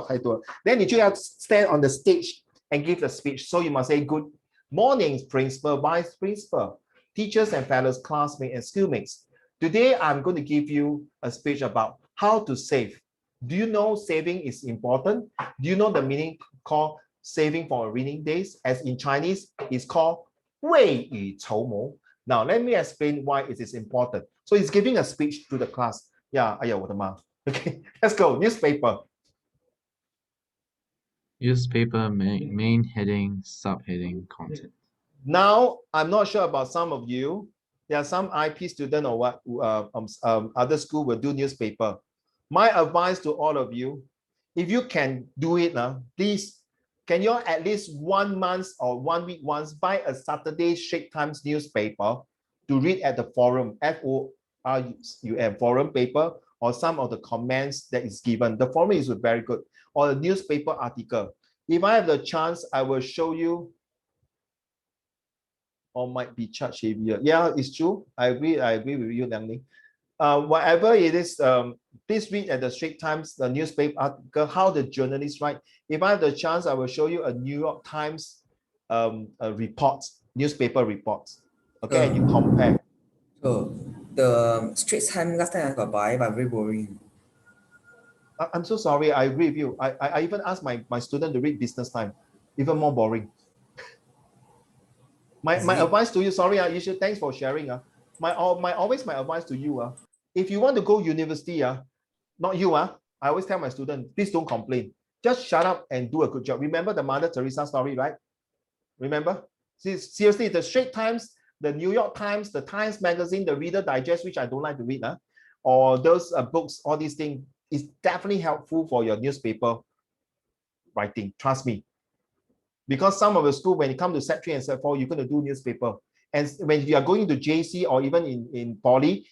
太多了。Then 你就要 stand on the stage and give the speech. So you must say, good morning, principal, vice principal, teachers and fellow classmates and schoolmates. Today, I'm going to give you a speech about how to save. Do you know saving is important? Do you know the meaning called saving for a rainy days? As in Chinese, it's called 未雨绸缪. Now, let me explain why it is important. So he's giving a speech to the class. Yeah, 哎呀，我的妈. Okay, let's go. Newspaper. Newspaper main heading, subheading, content. Now, I'm not sure about some of you. There are some IP student or what other school will do newspaper. My advice to all of you, if you can do it now, please, can you at least 1 month or 1 week once buy a Saturday Straits Times newspaper to read at the forum, FORUM forum paper, or some of the comments that is given. The forum is very good, or a newspaper article. If I have the chance, I will show you. Or might be charged heavier. Yeah, it's true. I agree with you, Liang. Whatever it is, please read at the Straits Times, the newspaper article, how the journalists write. If I have the chance, I will show you a New York Times newspaper reports. Okay, and you compare. So the Straits Times last time I got buy, but very boring. I'm so sorry. I agree with you. I even asked my student to read Business Time, even more boring. My advice to you, sorry, you should, thanks for sharing. My advice to you, if you want to go university, not you, I always tell my students, please don't complain. Just shut up and do a good job. Remember the Mother Teresa story, right? Remember? Seriously, the Straits Times, the New York Times, the Times Magazine, the Reader Digest, which I don't like to read, or those books, all these things, is definitely helpful for your newspaper writing. Trust me. Because some of the school, when it comes to Set 3 and Set 4, you're going to do newspaper. And when you are going to JC or even in Poly,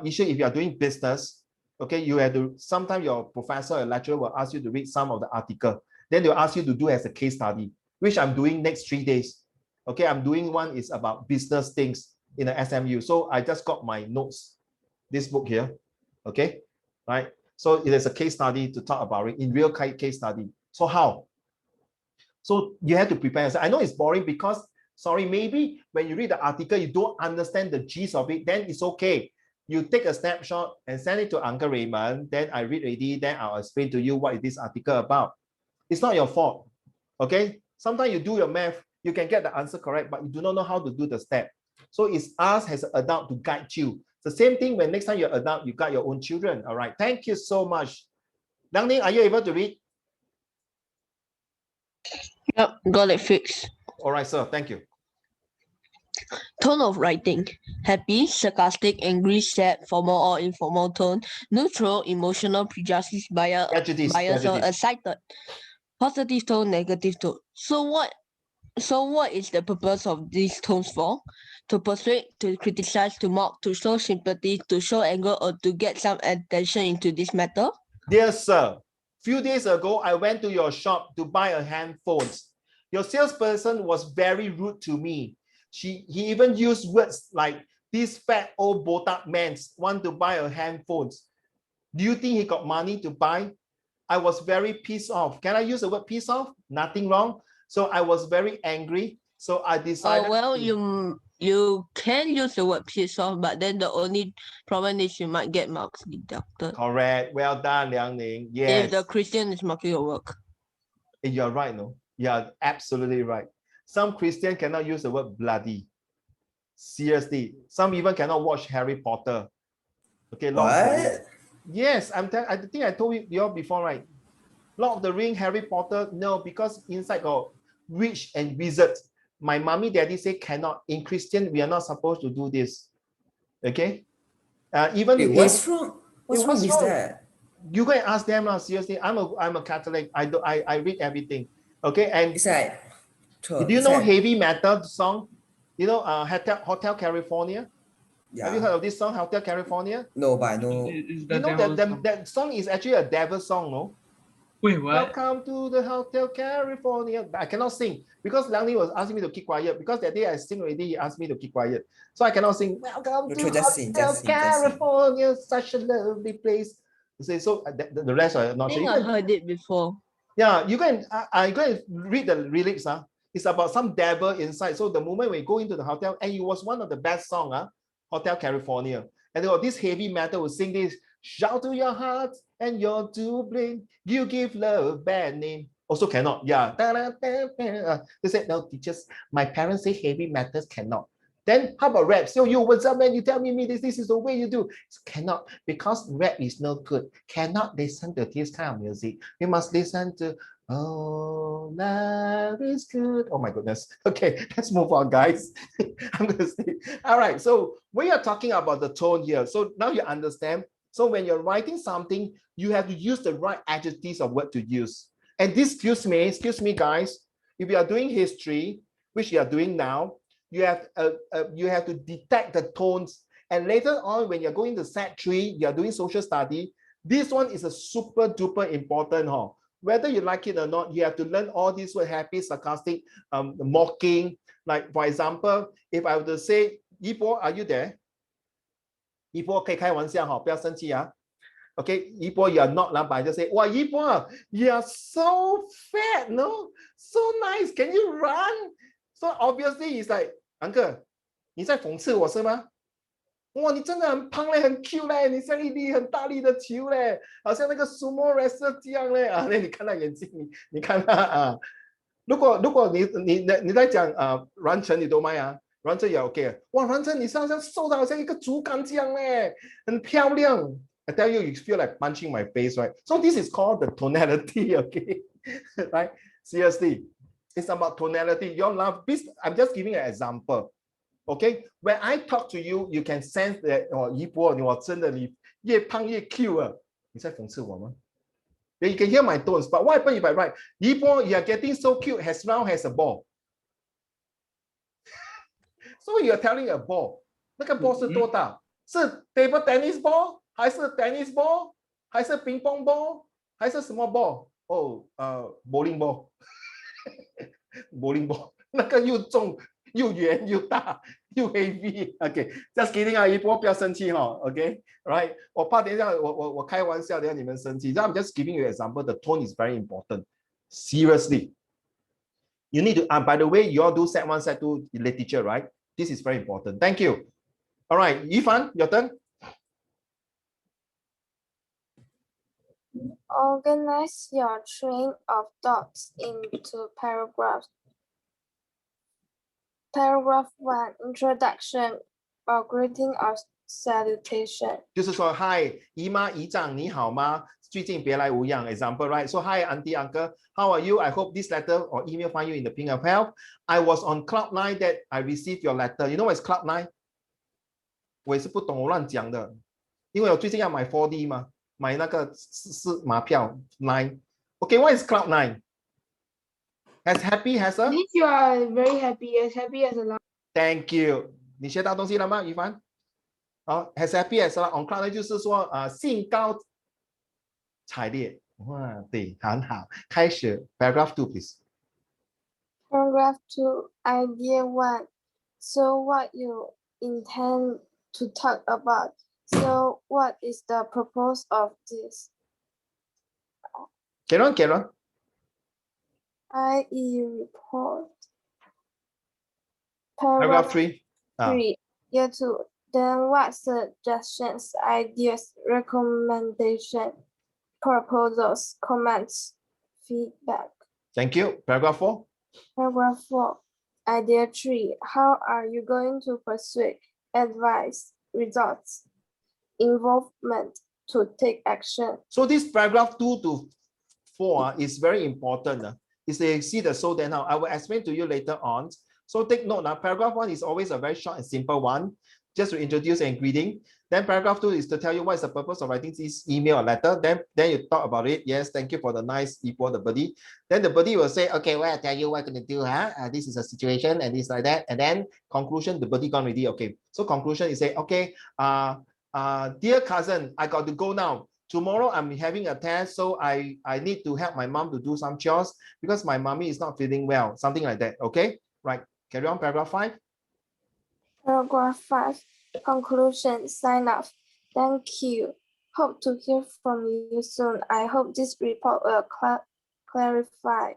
usually if you are doing business, okay, you have to, sometimes your professor or lecturer will ask you to read some of the article. Then they'll ask you to do as a case study, which I'm doing next 3 days. Okay, I'm doing one is about business things in the SMU. So I just got my notes, this book here. Okay, right? So it is a case study to talk about it in real case study. So how? So you have to prepare yourself. I know it's boring because, sorry, maybe when you read the article, you don't understand the gist of it, then it's okay. You take a snapshot and send it to Uncle Raymond, then I read already, then I'll explain to you what is this article about. It's not your fault, okay? Sometimes you do your math, you can get the answer correct, but you do not know how to do the step. So it's us as an adult to guide you. It's the same thing when next time you're adult, you got your own children, all right? Thank you so much. Liang Ning, are you able to read? Yep, got it fixed. All right, sir, thank you. Tone of writing: happy, sarcastic, angry, sad, formal or informal tone, neutral, emotional, prejudiced, bias or excited. Positive tone, negative tone. So what is the purpose of these tones for? To persuade, to criticize, to mock, to show sympathy, to show anger, or to get some attention into this matter? Dear sir, few days ago, I went to your shop to buy a handphone. Your salesperson was very rude to me. He even used words like, this fat old botak man want to buy a handphone. Do you think he got money to buy? I was very pissed off. Can I use the word pissed off? Nothing wrong. So I was very angry. So I decided. You can use the word pissed off, but then the only problem is you might get marks deducted. Correct. Well done, Liang Ning. Yes. If the Christian is marking your work. You're right, no? Yeah, absolutely right. Some Christian cannot use the word bloody. Seriously. Some even cannot watch Harry Potter. Okay, What? Yes, I think I told you all before, right? Lord of the Ring, Harry Potter, no, because inside got witch and wizard. My mommy, daddy say cannot. In Christian, we are not supposed to do this. Okay? Even Wait, what's wrong? What's wrong with that? You go and ask them, seriously. I'm a Catholic. I read everything. Okay, and it's like, do you know heavy metal song? You know, Hotel California. Yeah. Have you heard of this song, Hotel California? No, but I know. You know that song is actually a devil song, no? Wait, what? Welcome to the Hotel California. I cannot sing because Liang Ning was asking me to keep quiet, because that day I sing already, he asked me to keep quiet. So I cannot sing, welcome to Hotel California, such a lovely place. So the rest are not sure. I heard it before. Yeah, you can I go and read the lyrics. It's about some devil inside. So the moment we go into the hotel, and it was one of the best songs, Hotel California. And there was this heavy metal will sing this, shout to your heart and you're to blame. You give love bad name. Also cannot. Yeah. They said, no, teachers, my parents say heavy metals cannot. Then how about rap? So you, what's up, man? You tell me this is the way you do. It's cannot, because rap is no good. Cannot listen to this kind of music. You must listen to, oh, love is good. Oh my goodness. Okay, let's move on, guys. I'm going to say, all right. So we are talking about the tone here. So now you understand. So when you're writing something, you have to use the right adjectives of what to use. And this, excuse me, guys, if you are doing history, which you are doing now, you have to detect the tones. And later on, when you're going to Set 3, you're doing social study, this one is a super duper important. Whether you like it or not, you have to learn all these words: happy, sarcastic, mocking. Like, for example, if I were to say, Yibo, are you there? Yibo, 可以开玩笑哈，不要生气啊。Okay, Yibo, you are not, but I just say, wow, Yibo, you are so fat, no? So nice, can you run? So obviously, it's like, Uncle, 你在讽刺我是吗？哇，你真的很胖嘞，很 cute 嘞，你像一粒很大力的球嘞，好像那个 sumo wrestler 这样嘞啊！那你看他眼睛，你看他啊。如果你在讲阮成，你都卖啊？阮成也 OK。哇，阮成你好像瘦的好像一个竹竿这样嘞，很漂亮。I tell you, you feel like punching my face, right? So this is called the tonality, okay? Right? Seriously, it's about tonality. Your love, I'm just giving an example. Okay, when I talk to you, you can sense that 一波你真的你越胖越 cute 啊，你在讽刺我吗？ Then you can hear my tones, but what happens if I write 一波 you are getting so cute as round as a ball? So you are telling a ball, 那个 ball 是多大？是 table tennis ball 还是 tennis ball 还是乒乓 ball 还是什么 ball？ 哦，bowling ball， bowling ball 那个又重又圆又大又 heavy。OK， just kidding 啊，一波不要生气哈。OK，right， 我怕等一下我开玩笑，等一下你们生气。I'm just giving you an example. The tone is very important. Seriously, you need to. By the way, you all do set 1, set 2 literature, right? This is very important. Thank you. All right, Yifan, your turn. Organize your train of thoughts into paragraphs. Paragraph 1, introduction or greeting or salutation. 就是说 ，Hi， 姨妈姨丈你好吗？最近别来无恙 ，example right? So hi auntie uncle, how are you? I hope this letter or email find you in the pink of health. I was on cloud 9 that I received your letter. You know what is cloud 9? 我也是不懂，我乱讲的，因为我最近要买 4D 嘛，买那个是马票 9. Okay, what is cloud 9? As happy as a? Means you are very happy as a lion. Thank you. 你学到东西了吗，于凡？好 ，as happy as a on cloud 9就是说兴高采烈。哇，对，很好。开始 paragraph 2 please. Paragraph 2, idea 1. So what you intend to talk about? So what is the purpose of this? Get on. IE report. Paragraph 3. 3. Year 2. Then what suggestions, ideas, recommendations, proposals, comments, feedback? Thank you. Paragraph 4. Paragraph 4. Idea 3. How are you going to persuade, advise, results, involvement to take action? So this paragraph 2 to 4 is very important. Is they see the so then how I will explain to you later on. So take note now, paragraph 1 is always a very short and simple one, just to introduce and greeting. Then paragraph 2 is to tell you what is the purpose of writing this email or letter. Then you talk about it. Yes, thank you for the nice report, the buddy. Then the buddy will say, okay, well, I tell you what I'm going to do. This is a situation and this like that. And then conclusion, the buddy gone already. Okay. So conclusion is say, okay, dear cousin, I got to go now. Tomorrow I'm having a test, so I need to help my mom to do some chores because my mommy is not feeling well. Something like that. Okay, right. Carry on, paragraph 5. Paragraph 5. Conclusion, sign off. Thank you. Hope to hear from you soon. I hope this report will clarify.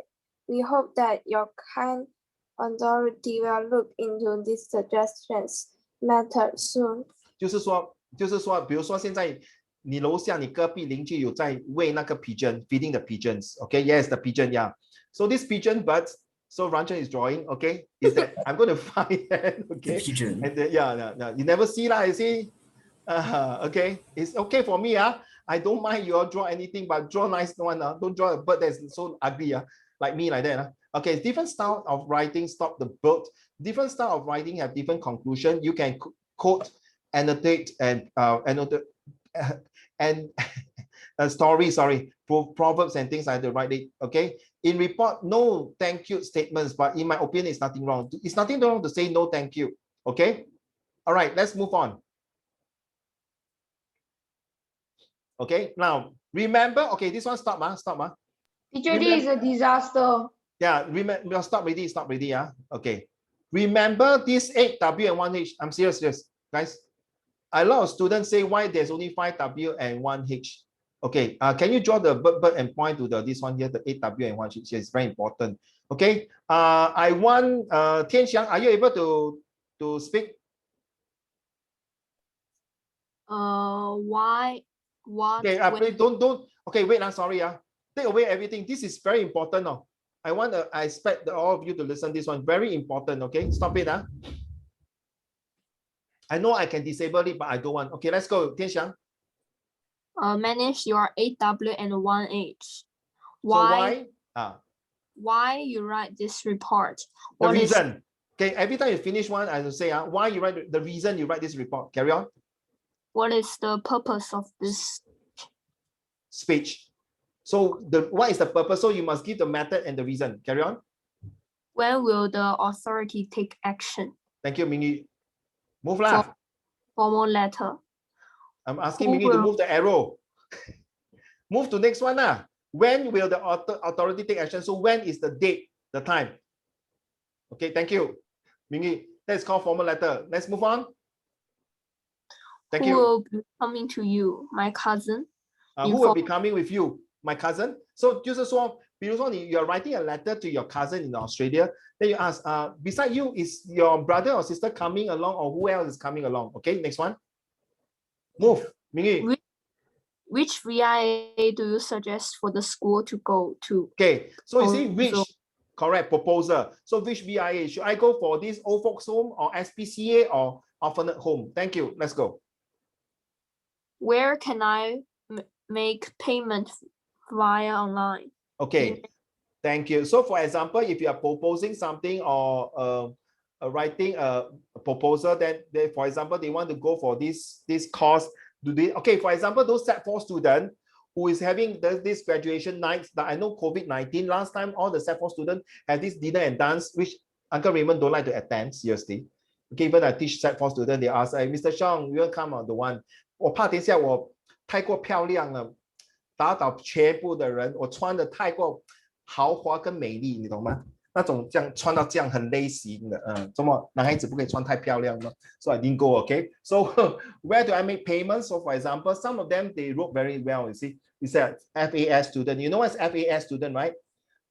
We hope that your kind authority will look into these suggestions matter soon. 就是说，比如说现在你楼下你隔壁邻居有在喂那个 pigeon, feeding the pigeons. Okay, yes, the pigeon, yeah. So this pigeon birds. So Ranjan is drawing, okay, is that I'm going to find that, okay? The pigeon. And then, yeah, you never see lah, you see? Okay, it's okay for me, I don't mind you all draw anything, but draw nice one, don't draw a bird that's so ugly, like me, like that. Okay, different style of writing, stop the bird. Different style of writing have different conclusion. You can quote, annotate, and proverbs and things like that, write it, okay? In report, no thank you statements, but in my opinion, it's nothing wrong. It's nothing wrong to say no thank you, okay? All right, let's move on. Okay, now remember, okay, this one stop. Teacher, this is a disaster. Yeah, remember, stop ready, okay. Remember this 8W and 1H. I'm serious, guys. A lot of students say why there's only 5W and 1H. Okay, can you draw the bird and point to this one here, the 8W and 1H? It's very important. Okay, I want Tian Xiang, are you able to speak? Why? What? Okay, don't. Okay, wait. I'm sorry. Take away everything. This is very important. I expect all of you to listen. This one very important. Okay, stop it. I know I can disable it, but I don't want. Okay, let's go. Tian Xiang. Manage your 8W and 1H. Why? Why you write this report? The reason. Okay, every time you finish one, I will say why you write the reason you write this report. Carry on. What is the purpose of this speech? So what is the purpose? So you must give the method and the reason. Carry on. When will the authority take action? Thank you, Mingy. Move left. Formal letter. I'm asking Mingy to move the arrow. Move to next one. When will the authority take action? So when is the date, the time? Okay, thank you. Mingi, that's called formal letter. Let's move on. Thank Who you. will be coming to you? My cousin. Who will be coming with you? My cousin. So 就是说，比如说你 you're writing a letter to your cousin in Australia, then you ask, beside you, is your brother or sister coming along, or who else is coming along? Okay, next one. Move. Mingi. Which VIA do you suggest for the school to go to? Okay, so you see which, correct, proposal. So which VIA? Should I go for this old folks home or SPCA or orphanage home? Thank you. Let's go. Where can I make payment via online? Okay, thank you. So for example, if you are proposing something or writing a proposal, then they, for example, they want to go for this course. Do they, okay, for example, those Set 4 students who is having this graduation night, that I know COVID-19, last time all the Set 4 students had this dinner and dance, which Uncle Raymond don't like to attend, seriously. Okay, even I teach Set 4 students, they ask, hey, Mr. Xiong, you will come on the one. 我怕等一下我太过漂亮了，打倒全部的人，我穿的太过豪华跟美丽，你懂吗？那种这样穿到这样很类型的，怎么男孩子不可以穿太漂亮吗？ So I didn't go, okay? So where do I make payments? So for example, some of them, they wrote very well, you see. You said FAS student. You know what's FAS student, right?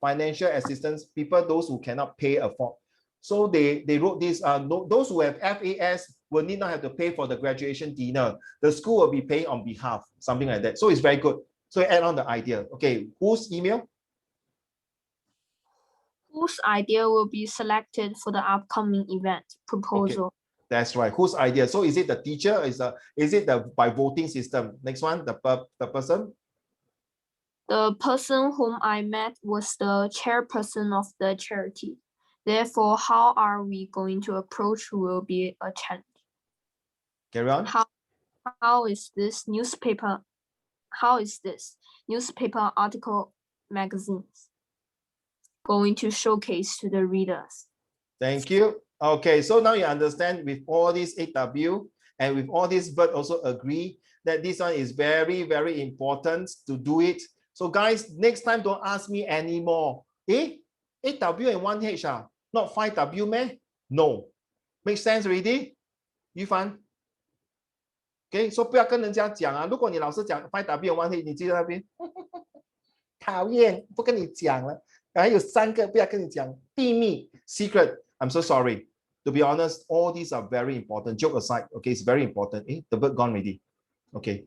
Financial assistance, people, those who cannot pay afford. So they wrote this, those who have FAS will need not have to pay for the graduation dinner. The school will be paying on behalf, something like that. So it's very good. So add on the idea. Okay, whose email? Whose idea will be selected for the upcoming event proposal? Okay. That's right. Whose idea? So is it the teacher? Is it the by voting system? Next one, the person? The person whom I met was the chairperson of the charity. Therefore, how are we going to approach will be a challenge. Carry on. How is this newspaper article magazines going to showcase to the readers? Thank you. Okay, so now you understand with all these 8W and with all these but also agree that this one is very, very important to do it. So guys, next time don't ask me anymore. 8W and 1H, not 5W, man? No. Make sense already? You fun? Okay, so 不要跟人家讲啊，如果你老师讲 5W and 1H， 你记得那边讨厌，不跟你讲了，还有3个不要跟你讲，秘密 secret. I'm so sorry. To be honest, all these are very important. Joke aside, okay, it's very important. The bird gone already. Okay.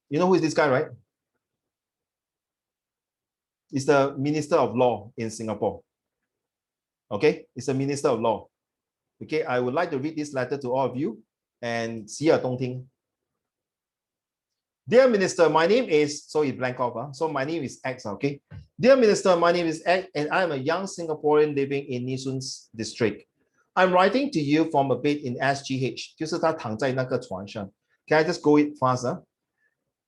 You know who is this guy, right? It's the Minister of Law in Singapore. Okay, it's the Minister of Law. Okay, I would like to read this letter to all of you and see a Dongting. Dear Minister, my name is, so it blank off, so my name is X, okay? Dear Minister, my name is X and I am a young Singaporean living in Neesun's district. I'm writing to you from a bed in SGH, 就是他躺在那个床上. Can I just go it faster?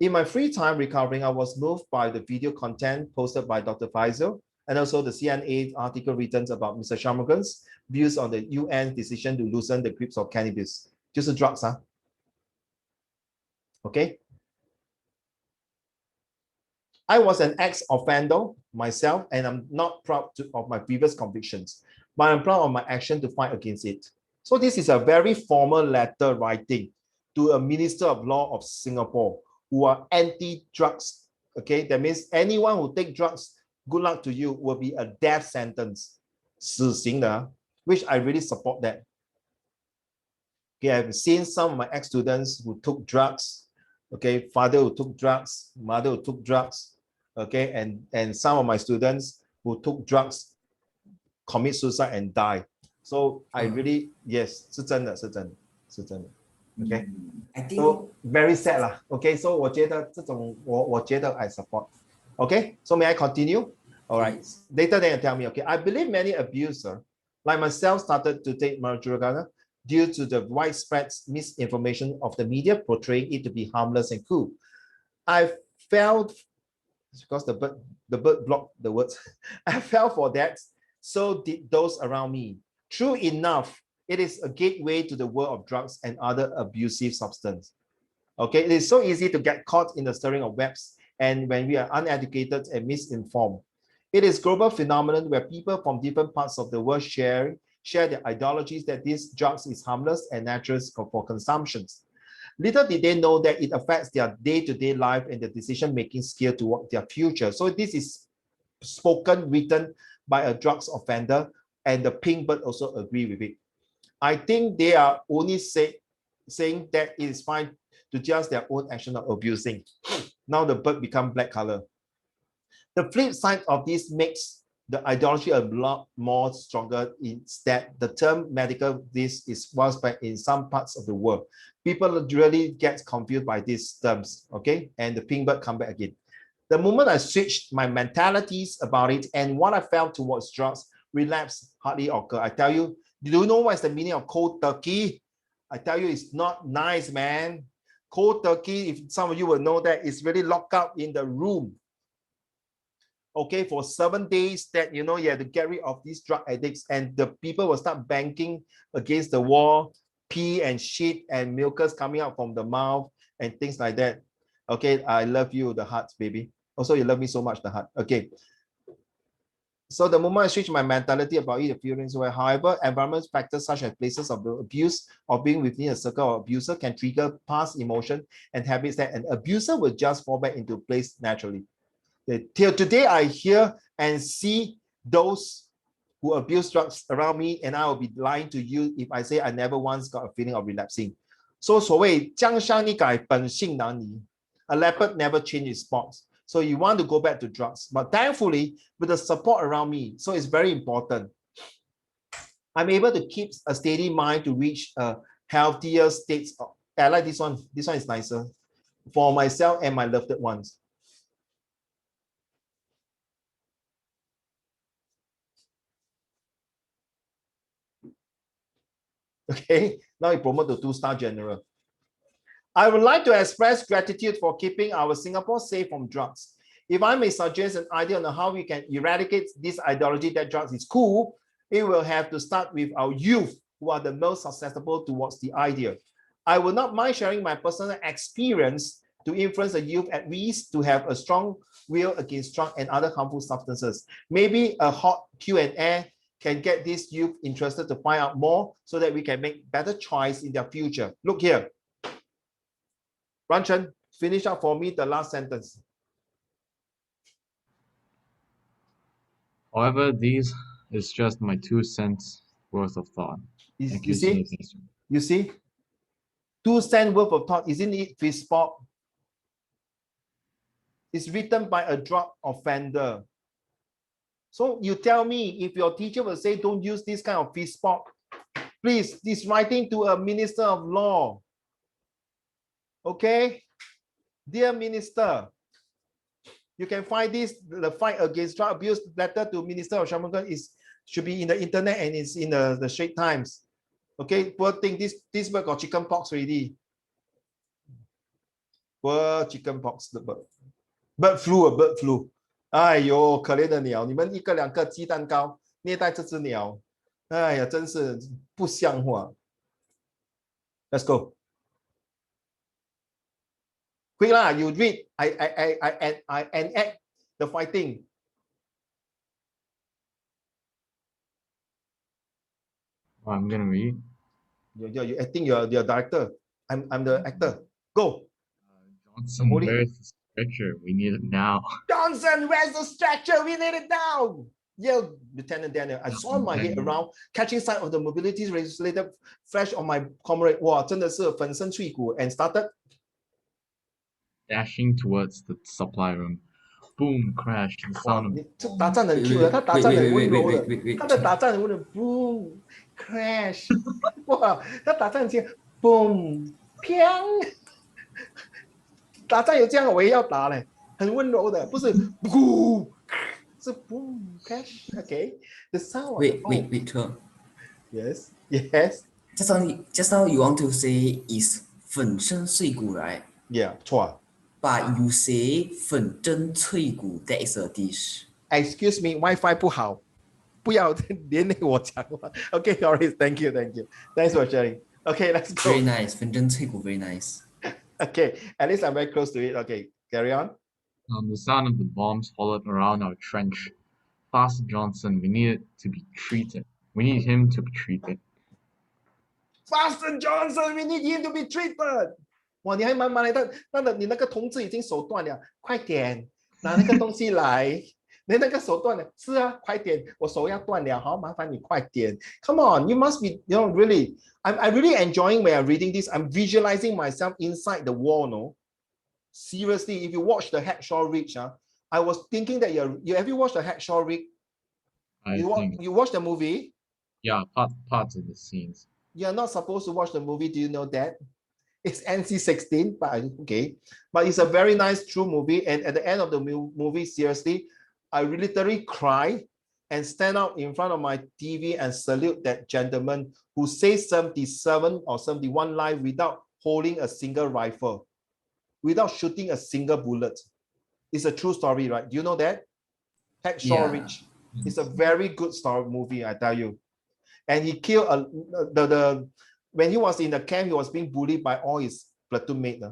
In my free time recovering, I was moved by the video content posted by Dr. Faisal and also the CNA article written about Mr. Shanmugam's views on the UN decision to loosen the grips of cannabis. 就是 drugs, okay? I was an ex-offender myself, and I'm not proud of my previous convictions, but I'm proud of my action to fight against it. So this is a very formal letter writing to a Minister of Law of Singapore who are anti-drugs. Okay, that means anyone who take drugs, good luck to you, will be a death sentence, 死刑的, which I really support that. Okay, I've seen some of my ex-students who took drugs. Okay, father who took drugs, mother who took drugs. Okay, and some of my students who took drugs commit suicide and die. So I really, yes, 是真的. Okay, I think so very sad lah. Okay, so 我觉得这种我觉得 I support. Okay, so may I continue? All right, later then you tell me. Okay, I believe many abusers like myself started to take marijuana due to the widespread misinformation of the media portraying it to be harmless and cool. I felt, because the bird blocked the words, I fell for that. So did those around me. True enough, it is a gateway to the world of drugs and other abusive substances. Okay, it is so easy to get caught in the stirring of webs, and when we are uneducated and misinformed. It is a global phenomenon where people from different parts of the world share their ideologies that these drugs is harmless and natural for consumption. Little did they know that it affects their day-to-day life and the decision-making skill toward their future. So this is spoken, written by a drugs offender, and the Pink Bird also agree with it. I think they are only saying that it is fine to just their own action of abusing. Now the bird become black color. The flip side of this makes the ideology a lot more stronger. Instead, the term medical this is widespread in some parts of the world. People really get confused by these terms, okay? And the Pink Bird come back again. The moment I switched my mentalities about it and what I felt towards drugs, relapse hardly occur. I tell you, do you know what's the meaning of cold turkey? I tell you, it's not nice, man. Cold turkey, if some of you will know that, it's really locked up in the room. Okay, for 7 days that, you know, you have to get rid of these drug addicts, and the people will start banging against the wall, pee and shit and mucus coming out from the mouth and things like that. Okay, I love you, the heart, baby. Also, you love me so much, the heart. Okay. So the moment I switch my mentality about it, the feelings were, however, environment factors such as places of abuse or being within a circle of abuser can trigger past emotion and habits that an abuser will just fall back into place naturally. Till today, I hear and see those who abuse drugs around me, and I will be lying to you if I say I never once got a feeling of relapsing. So 所谓将相逆改，本性难移. A leopard never changes spots. So you want to go back to drugs, but thankfully with the support around me, so it's very important. I'm able to keep a steady mind to reach a healthier state. I like this one. This one is nicer for myself and my loved ones. Okay, now we promote to 2-star general. I would like to express gratitude for keeping our Singapore safe from drugs. If I may suggest an idea on how we can eradicate this ideology that drugs is cool, it will have to start with our youth, who are the most susceptible towards the idea. I will not mind sharing my personal experience to influence the youth at least to have a strong will against drug and other harmful substances. Maybe a hot Q&A can get these youth interested to find out more so that we can make better choice in their future. Look here. Ranchen, finish up for me the last sentence. However, these is just my 2 cents worth of thought. You see? 2 cents worth of thought, isn't it fish pop? It's written by a drug offender. So you tell me, if your teacher will say, don't use this kind of fish pop, please, this writing to a minister of law. Okay? Dear minister, you can find this, the fight against drug abuse letter to Minister of Shamagan should be in the internet and it's in the Straits Times. Okay, poor thing, this bird got chicken pox already. Poor chicken pox, the bird. Bird flu. 哎呦，可怜的鸟，你们1个2个鸡蛋糕虐待这只鸟，哎呀，真是不像话。Let's go. Quick lah, you read. I enact the fighting. Well, I'm gonna read. You acting. You're director. I'm the actor. Go. Johnson, where's the stretcher? We need it now. Johnson, where's the stretcher? We need it now. Yelled Lieutenant Daniel. I saw my head around, catching sight of the mobility legislator flash on my comrade. Wow, 真的是粉身碎骨 and started dashing towards the supply room. Boom, crash, the sound of... 打仗很 Q 的，他打仗很温柔的，他的打仗很温柔 ，boom crash， 哇，他打仗很 boom 砰，打仗有这样我也要打嘞，很温柔的，不是 boom， 是 boom crash，OK，the sound。Wait. Yes. Just now you want to say is 粉身碎骨 right? Yeah， 错。But you say 粉蒸脆骨 that is a dish. Excuse me, Wi-Fi 不好。不要连累我讲话。Okay, Doris, thank you. Thanks for sharing. Okay, let's go. Very nice. 纷争脆骨 very nice. Okay, at least I'm very close to it. Okay, carry on. The sound of the bombs followed around our trench. Fast Johnson, we needed to be treated. We need him to be treated. Faster Johnson, we need him to be treated. 哇，你还蛮来的，你那个同志已经手断了，快点拿那个东西来。你那个手断了，是啊，快点，我手要断了，好，麻烦你快点。Come on, you must be, really. I'm really enjoying when I'm reading this. I'm visualizing myself inside the war, no. Seriously, if you watch the Hacksaw Ridge, I was thinking that you have you watched the Hacksaw Ridge? You watched the movie? Yeah, parts of the scenes. You're not supposed to watch the movie. Do you know that? It's NC-16, but okay. But it's a very nice, true movie. And at the end of the movie, seriously, I literally cry and stand out in front of my TV and salute that gentleman who saved 77 or 71 lives without holding a single rifle, without shooting a single bullet. It's a true story, right? Do you know that? Hacksaw Ridge. It's a very good movie, I tell you. And he killed when he was in the camp, he was being bullied by all his platoon mates.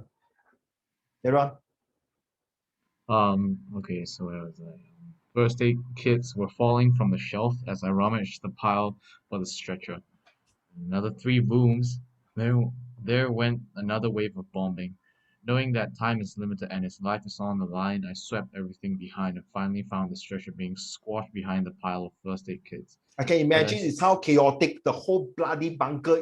Okay, so where was I? First aid kits were falling from the shelf as I rummaged the pile for the stretcher. Another 3 wounds. There went another wave of bombing. Knowing that time is limited and his life is on the line, I swept everything behind and finally found the stretcher being squashed behind the pile of first aid kits. I can imagine it's how chaotic the whole bloody bunker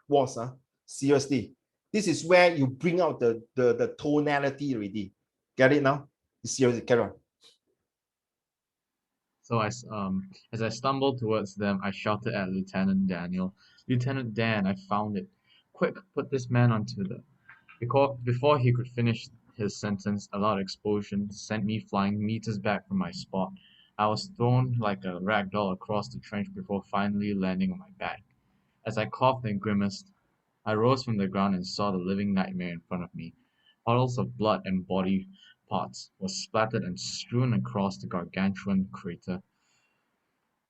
was. Seriously. This is where you bring out the tonality already. Get it now? Seriously, carry on. So as I stumbled towards them, I shouted at Lieutenant Daniel, "Lieutenant Dan, I found it. Quick, put this man onto the..." Before he could finish his sentence, a loud explosion sent me flying meters back from my spot. I was thrown like a rag doll across the trench before finally landing on my back. As I coughed and grimaced, I rose from the ground and saw the living nightmare in front of me. Puddles of blood and body parts were splattered and strewn across the gargantuan crater.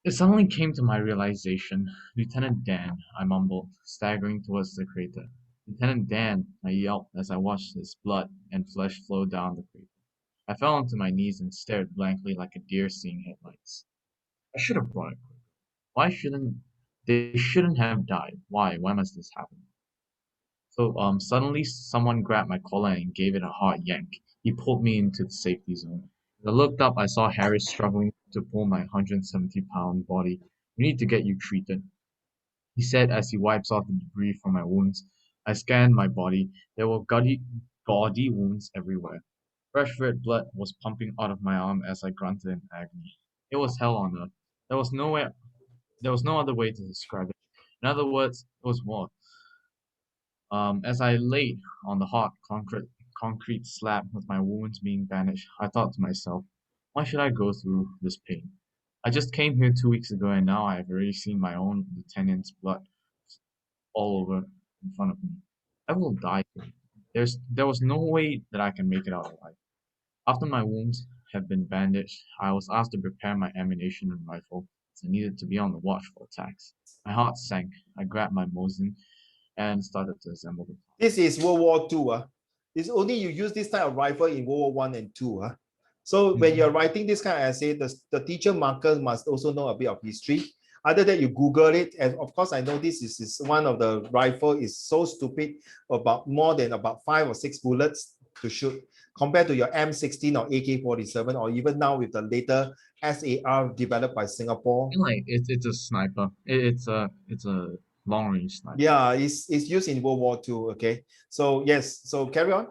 It suddenly came to my realization. "Lieutenant Dan," I mumbled, staggering towards the crater. "Lieutenant Dan," I yelped as I watched his blood and flesh flow down the crater. I fell onto my knees and stared blankly like a deer seeing headlights. I should have brought it quicker. Why shouldn't they shouldn't have died? Why must this happen? So suddenly someone grabbed my collar and gave it a hard yank. He pulled me into the safety zone. As I looked up, I saw Harry struggling to pull my 170-pound body. "We need to get you treated," he said as he wipes off the debris from my wounds. I scanned my body. There were gaudy wounds everywhere. Fresh red blood was pumping out of my arm as I grunted in agony. It was hell on earth. There was no other way to describe it. In other words, it was war. As I lay on the hard concrete slab with my wounds being bandaged, I thought to myself, why should I go through this pain? I just came here 2 weeks ago and now I have already seen my own lieutenant's blood all over in front of me. I will die here. There was no way that I can make it out alive. After my wounds had been bandaged, I was asked to prepare my ammunition and rifle, as I needed to be on the watch for attacks. My heart sank. I grabbed my Mosin and started to assemble the. This is World War II. It's only you use this type of rifle in World War I and II. So when you're writing this kind of essay, the teacher marker must also know a bit of history. Other than you Google it, and of course I know this is one of the rifle is so stupid, about more than about 5 or 6 bullets to shoot, compared to your M16 or AK-47, or even now with the later SAR developed by Singapore. Like it's a sniper. It's a long range sniper. Yeah, it's used in World War II. Okay, so yes, so carry on.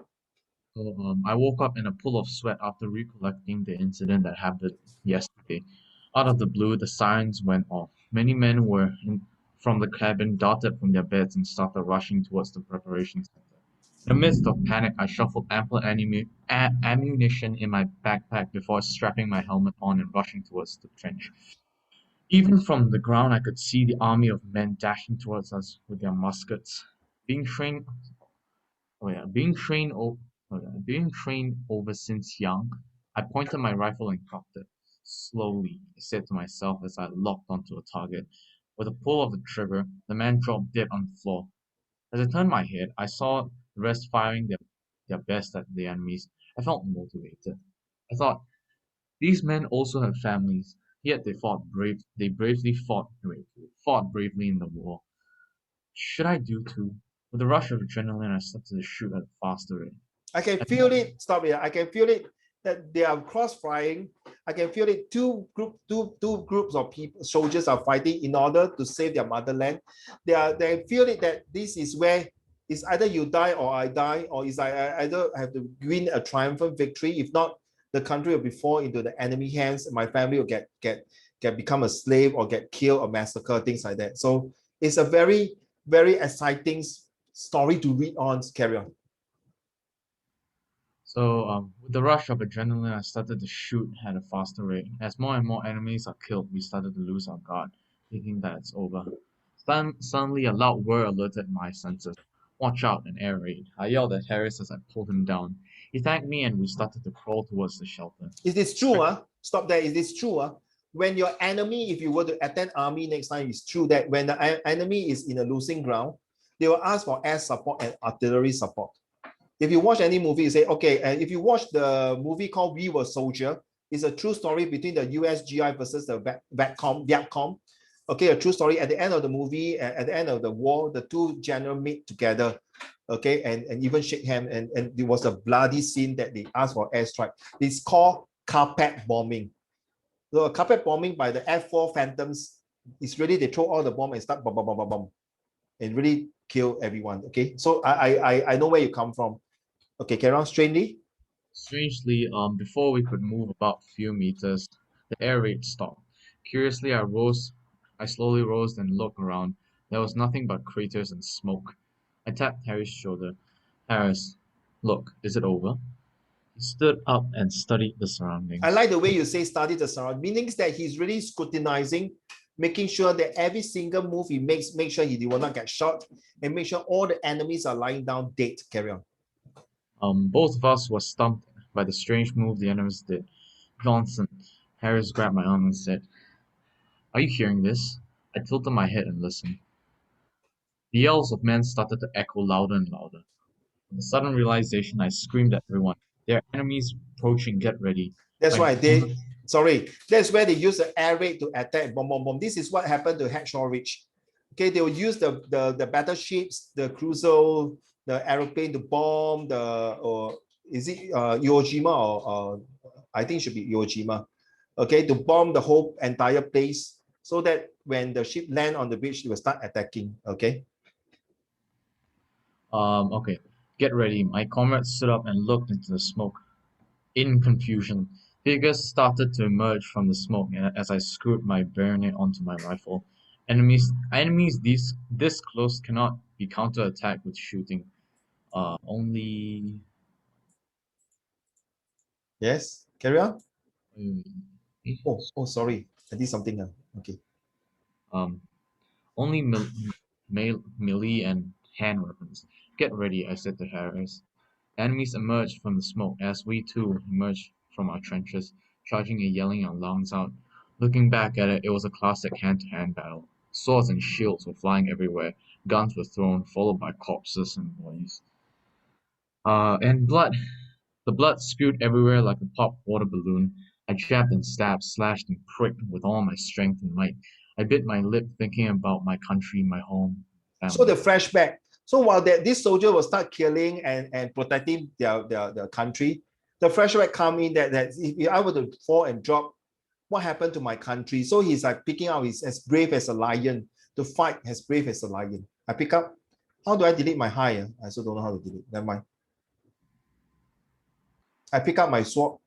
So, I woke up in a pool of sweat after recollecting the incident that happened yesterday. Out of the blue, the sirens went off. Many men from the cabin darted from their beds and started rushing towards the preparation center. In the midst of panic, I shuffled ample ammunition in my backpack before strapping my helmet on and rushing towards the trench. Even from the ground, I could see the army of men dashing towards us with their muskets. Being trained over since young, I pointed my rifle and cocked it. Slowly, I said to myself as I locked onto a target. With a pull of the trigger, the man dropped dead on the floor. As I turned my head, I saw the rest firing their best at the enemies. I felt motivated. I thought, these men also have families, yet they bravely fought bravely in the war. Should I do too? With a rush of adrenaline, I started to shoot at a faster rate. I can feel it. Stop here. I can feel it that they are cross-firing. I can feel it. Two groups of people, soldiers are fighting in order to save their motherland. They feel it that this is where it's either you die or I die, or is I either have to win a triumphant victory. If not, the country will be fall into the enemy hands. My family will get become a slave or get killed or massacred, things like that. So it's a very, very exciting story to read on. Carry on. So, with the rush of adrenaline, I started to shoot at a faster rate. As more and more enemies are killed, we started to lose our guard, thinking that it's over. Suddenly, a loud word alerted my senses. Watch out, an air raid. I yelled at Harris as I pulled him down. He thanked me and we started to crawl towards the shelter. Is this true? Stop there. Is this true? When your enemy, if you were to attend army next time, it's true that when the enemy is in a losing ground, they will ask for air support and artillery support. If you watch any movie, you say, okay, and if you watch the movie called We Were Soldier, it's a true story between the USGI versus the Vietcom. Okay, a true story. At the end of the movie, at the end of the war, the two generals meet together, okay, and even shake hands, and it was a bloody scene that they asked for airstrike. It's called carpet bombing. So carpet bombing by the F-4 Phantoms is really they throw all the bomb and start bomb, bomb, bomb, bomb, bomb, and really kill everyone. Okay, so I know where you come from. Okay, carry on. Strangely, before we could move about a few meters, the air raid stopped. Curiously, I slowly rose and looked around. There was nothing but craters and smoke. I tapped Harry's shoulder. Harris, look, is it over? He stood up and studied the surroundings. I like the way you say study the surroundings, meaning that he's really scrutinizing, making sure that every single move he makes, make sure he will not get shot, and make sure all the enemies are lying down dead. Carry on. Both of us were stumped by the strange move the enemies did. Johnson, Harris grabbed my arm and said, "Are you hearing this?" I tilted my head and listened. The yells of men started to echo louder and louder. With a sudden realization, I screamed at everyone, "There are enemies approaching, get ready." That's right. That's where they use the air raid to attack, bomb, bomb, bomb. This is what happened to Hacksaw Ridge. Okay, they will use the battleships, the cruiser, the aeroplane to bomb or is it Iwo Jima or I think it should be Iwo Jima. Okay, to bomb the whole entire place so that when the ship land on the beach, it will start attacking. Okay. Okay, get ready. My comrade stood up and looked into the smoke. In confusion, figures started to emerge from the smoke as I screwed my bayonet onto my rifle. Enemies this close cannot be counterattacked with shooting. Only Yes, carry on. eh, Oh, sorry, I did something. Okay. only melee and hand weapons. Get ready, I said to Harris. Enemies emerged from the smoke as we too emerged from our trenches, charging and yelling our lungs out. Looking back at it, it was a classic hand-to-hand battle. Swords and shields were flying everywhere. Guns were thrown, followed by corpses and bodies. And blood. The blood spewed everywhere like a popped water balloon. I jabbed and stabbed, slashed and pricked with all my strength and might. I bit my lip thinking about my country, my home, family. So the flashback. So while this soldier will start killing and protecting their country, the flashback come in that if I were to fall and drop, what happened to my country? So he's like picking out, he's as brave as a lion, to fight as brave as a lion. I pick up. How do I delete my high? I also don't know how to delete. Never mind. I pick up my sword.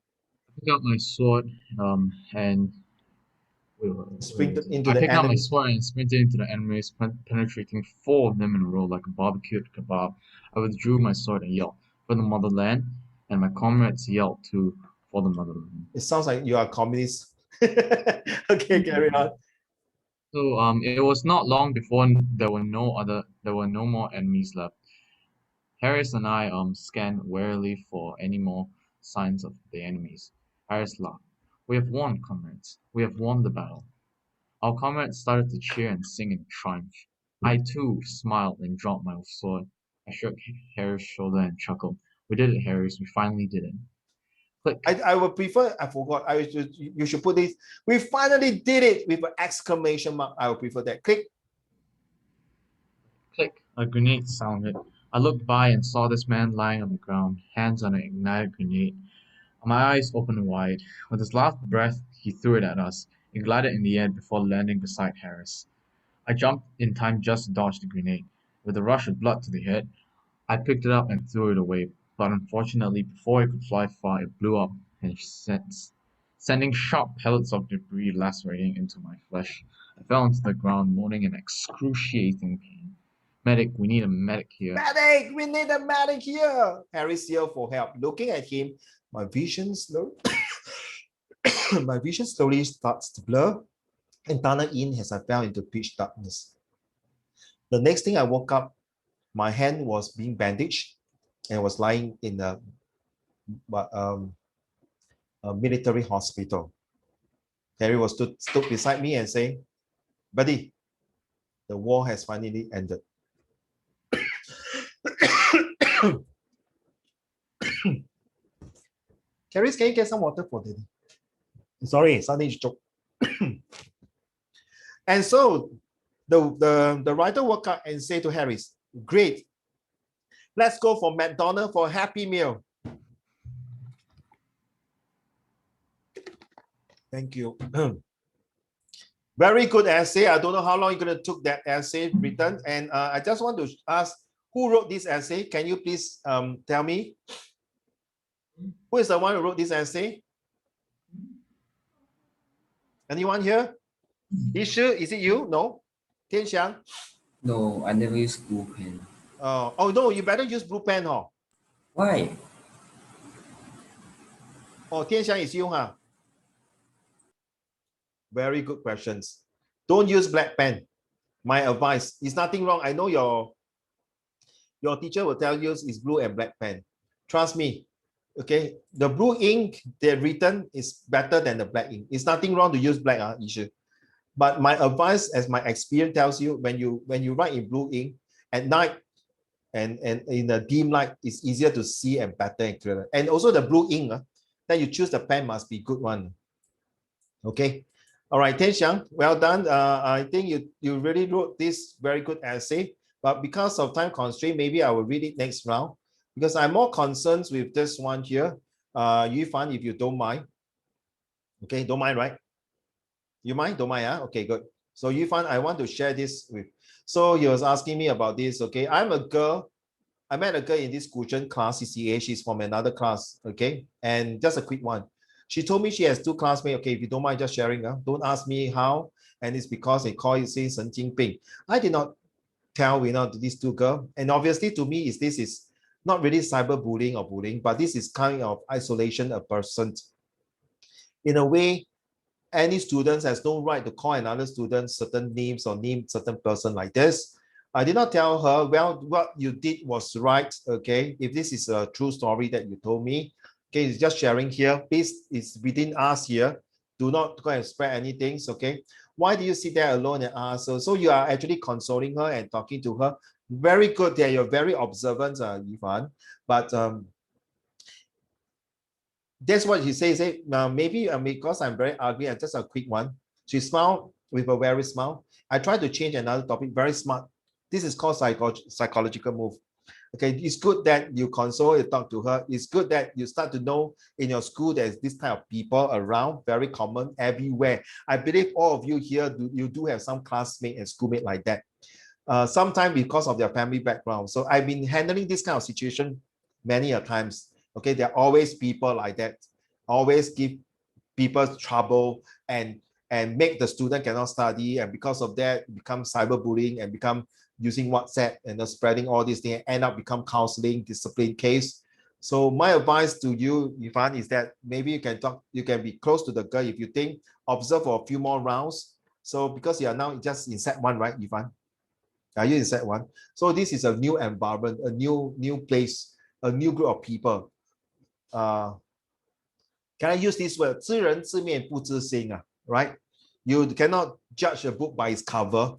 I pick up my sword and Sprinted into I the picked out my enemy. sword and sprinted into the enemies, penetrating 4 of them in a row like a barbecued kebab. I withdrew my sword and yelled, "For the motherland!" And my comrades yelled too, "For the motherland!" It sounds like you are a communist. Okay, carry on. So it was not long before there were no more enemies left. Harris and I scanned warily for any more signs of the enemies. Harris laughed. We have won, comrades. We have won the battle. Our comrades started to cheer and sing in triumph. I too smiled and dropped my sword. I shook Harry's shoulder and chuckled. We did it, Harris. We finally did it. Click. I would prefer, I forgot, you should put this. We finally did it with an exclamation mark. I would prefer that. Click. Click. A grenade sounded. I looked by and saw this man lying on the ground, hands on an ignited grenade. My eyes opened wide. With his last breath, he threw it at us. It glided in the air before landing beside Harris. I jumped in time just to dodge the grenade. With a rush of blood to the head, I picked it up and threw it away, but unfortunately, before it could fly far, it blew up and sending sharp pellets of debris lacerating into my flesh. I fell into the ground, moaning in excruciating pain. Medic, we need a medic here. Medic, we need a medic here. Harris yelled for help. Looking at him, my vision slowly starts to blur and tunnel in as I fell into pitch darkness. The next thing I woke up, my hand was being bandaged and was lying in a military hospital. Harry was stood beside me and saying, "Buddy, the war has finally ended." Carrie, can you get some water for Daddy? Sorry, suddenly choke. And so the writer woke up and said to Harris, "Great. Let's go for McDonald's for a happy meal." Thank you. Very good essay. I don't know how long you're going to took that essay written. And I just want to ask, who wrote this essay? Can you please tell me? Who is the one who wrote this essay? Anyone here? Ishu, is it you? No? Tianxiang? No, I never use blue pen. Oh no, you better use blue pen, huh? Why? Oh, Tianxiang is you, huh? Very good questions. Don't use black pen. My advice is nothing wrong. I know your teacher will tell you it's blue and black pen. Trust me. Okay, the blue ink they're written is better than the black ink. It's nothing wrong to use black issue. But my advice, as my experience tells you, when you write in blue ink at night and in the dim light, it's easier to see and better and clearer. And also the blue ink, then you choose the pen must be good one. Okay. All right, Tianxiang, well done. I think you really wrote this very good essay, but because of time constraint, maybe I will read it next round because I'm more concerned with this one here. Yufan, if you don't mind. Okay, don't mind, right? You mind? Don't mind, huh? Okay, good. So Yufan, I want to share this with. So he was asking me about this. Okay, I'm a girl. I met a girl in this Guzheng class, CCA. She's from another class. Okay, and just a quick one. She told me she has two classmates. Okay, if you don't mind just sharing, don't ask me how. And it's because they call it saying 神经病. I did not tell these two girls. And obviously to me, this is not really cyberbullying or bullying, but this is kind of isolation of person. In a way, any student has no right to call another student certain names or name certain person like this. I did not tell her, well, what you did was right. Okay, if this is a true story that you told me, okay, it's just sharing here. Please, it's within us here. Do not go and spread anything. Okay, why do you sit there alone and ask? So you are actually consoling her and talking to her. Very good there. You're very observant, Ivan. But that's what he says. Maybe because I'm very ugly and just a quick one. She smiled with a very smile. I tried to change another topic. Very smart. This is called psychological move. Okay, it's good that you console, you talk to her. It's good that you start to know in your school there's this kind of people around, very common everywhere. I believe all of you here, you do have some classmate and schoolmate like that. Sometimes because of their family background. So I've been handling this kind of situation many a times. Okay, there are always people like that, always give people trouble and make the student cannot study, and because of that become cyberbullying and become using WhatsApp and spreading all these things, end up become counseling, discipline case. So my advice to you, Ivan, is that maybe you can be close to the girl if you think, observe for a few more rounds. So because you are now just in set 1, right, Ivan? Are you in set 1? So this is a new environment, a new place, a new group of people. Can I use this word? 知人知面不知心, right? You cannot judge a book by its cover.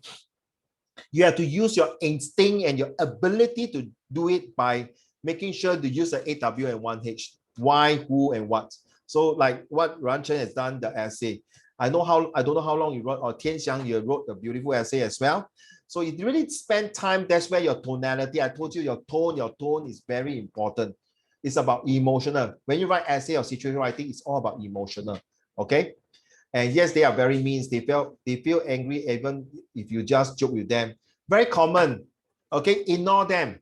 You have to use your instinct and your ability to do it by making sure to use the 8W and 1H. Why, who, and what. So like what Ran Chen has done, the essay. I don't know how long you wrote, or Tian Xiang, you wrote a beautiful essay as well. So it really spent time. That's where your tonality, I told you your tone is very important. It's about emotional. When you write essay or situation writing, it's all about emotional. Okay. And yes, they are very mean. They feel angry even if you just joke with them. Very common. Okay, ignore them.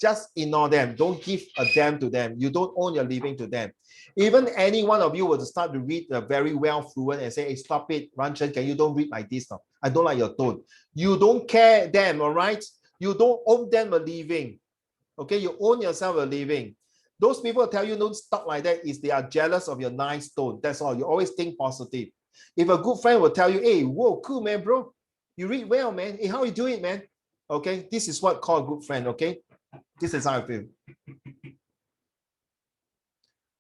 Just ignore them. Don't give a damn to them. You don't own your living to them. Even any one of you were to start to read very well fluent and say, hey, stop it, Ran Chen, can you don't read like this now? I don't like your tone. You don't care them, all right? You don't own them a living. Okay, you own yourself a living. Those people tell you don't stop like that is they are jealous of your nice tone. That's all. You always think positive. If a good friend will tell you, hey, whoa, cool, man, bro. You read well, man. Hey, how you doing, man? Okay, this is what called a good friend, okay? This is how I feel.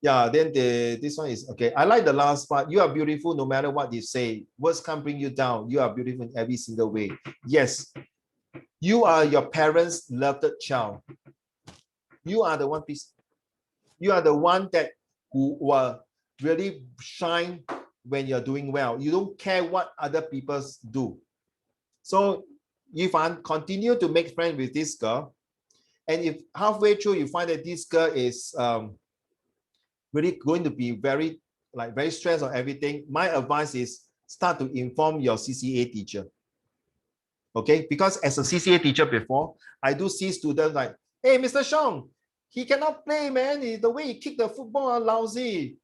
Yeah, then this one is, okay. I like the last part. You are beautiful no matter what you say. Words can't bring you down. You are beautiful in every single way. Yes, you are your parents' loved child. You are the one piece. You are the one that who will really shine when you're doing well. You don't care what other people do. So if I continue to make friends with this girl, and if halfway through you find that this girl is really going to be very stressed on everything, my advice is start to inform your CCA teacher. Okay, because as a CCA teacher before, I do see students like, hey, Mr. Shong, he cannot play, man. The way he kicked the football are lousy.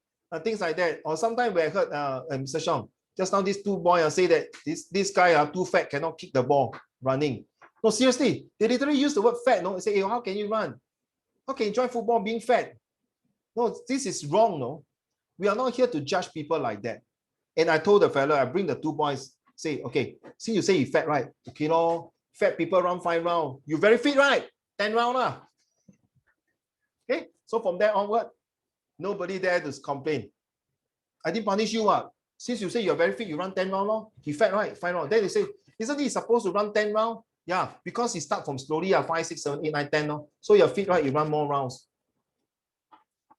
Things like that. Or sometimes we heard Mr. Shong, just now these two boys say that this guy are too fat, cannot kick the ball running. No, seriously, they literally use the word fat. No, they say, hey, how can you run? How can you join football being fat? No, this is wrong. No, we are not here to judge people like that. And I told the fellow, I bring the two boys, say, okay, see, you say you fat, right? Okay, no, fat people run 5 rounds. You very fit, right? 10 rounds. Okay, so from there onward, nobody there to complain. I didn't punish you. Since you say you're very fit, you run 10 rounds. He fat, right? 5 rounds. Then they say, isn't he supposed to run 10 rounds? Yeah, because he start from slowly, 5, 6, 7, 8, 9, 10. So you're fit, right? You run more rounds.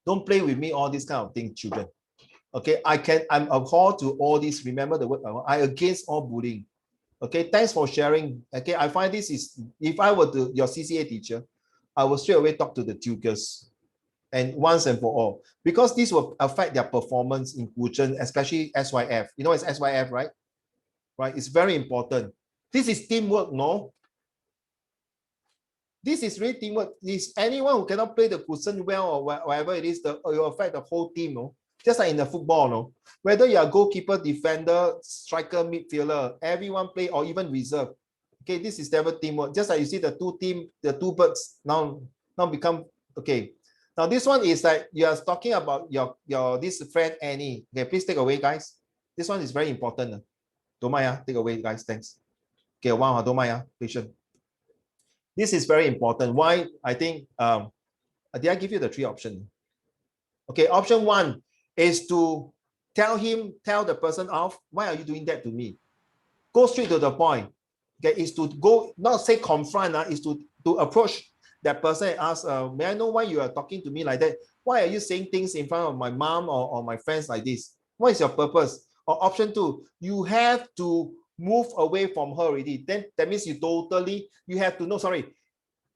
Don't play with me, all these kind of things, children. Okay, I'm abhor to all this. Remember the word, I against all bullying. Okay, thanks for sharing. Okay, I find this is, if I were your CCA teacher, I will straight away talk to the tutors, and once and for all, because this will affect their performance in Fujian, especially SYF. You know, it's SYF, right? Right, it's very important. This is teamwork, no? This is really teamwork. Is anyone who cannot play the cushion well or whatever it is, it will affect the whole team, no? Just like in the football, no? Whether you're a goalkeeper, defender, striker, midfielder, everyone play or even reserve. Okay, this is never teamwork. Just like you see the two birds now become, okay. Now this one is like you are talking about your this friend Annie. Okay, please take away, guys. This one is very important. Don't mind, take away, guys. Thanks. Okay, wow, don't mind, patient. This is very important. Why? I think did I give you the 3 options? Okay, option 1 is to tell the person off. Why are you doing that to me? Go straight to the point. Okay, is to go, not say confront, is to approach that person and ask, may I know why you are talking to me like that? Why are you saying things in front of my mom or my friends like this? What is your purpose? Or option 2, you have to move away from her already. Then that means you have to know, sorry.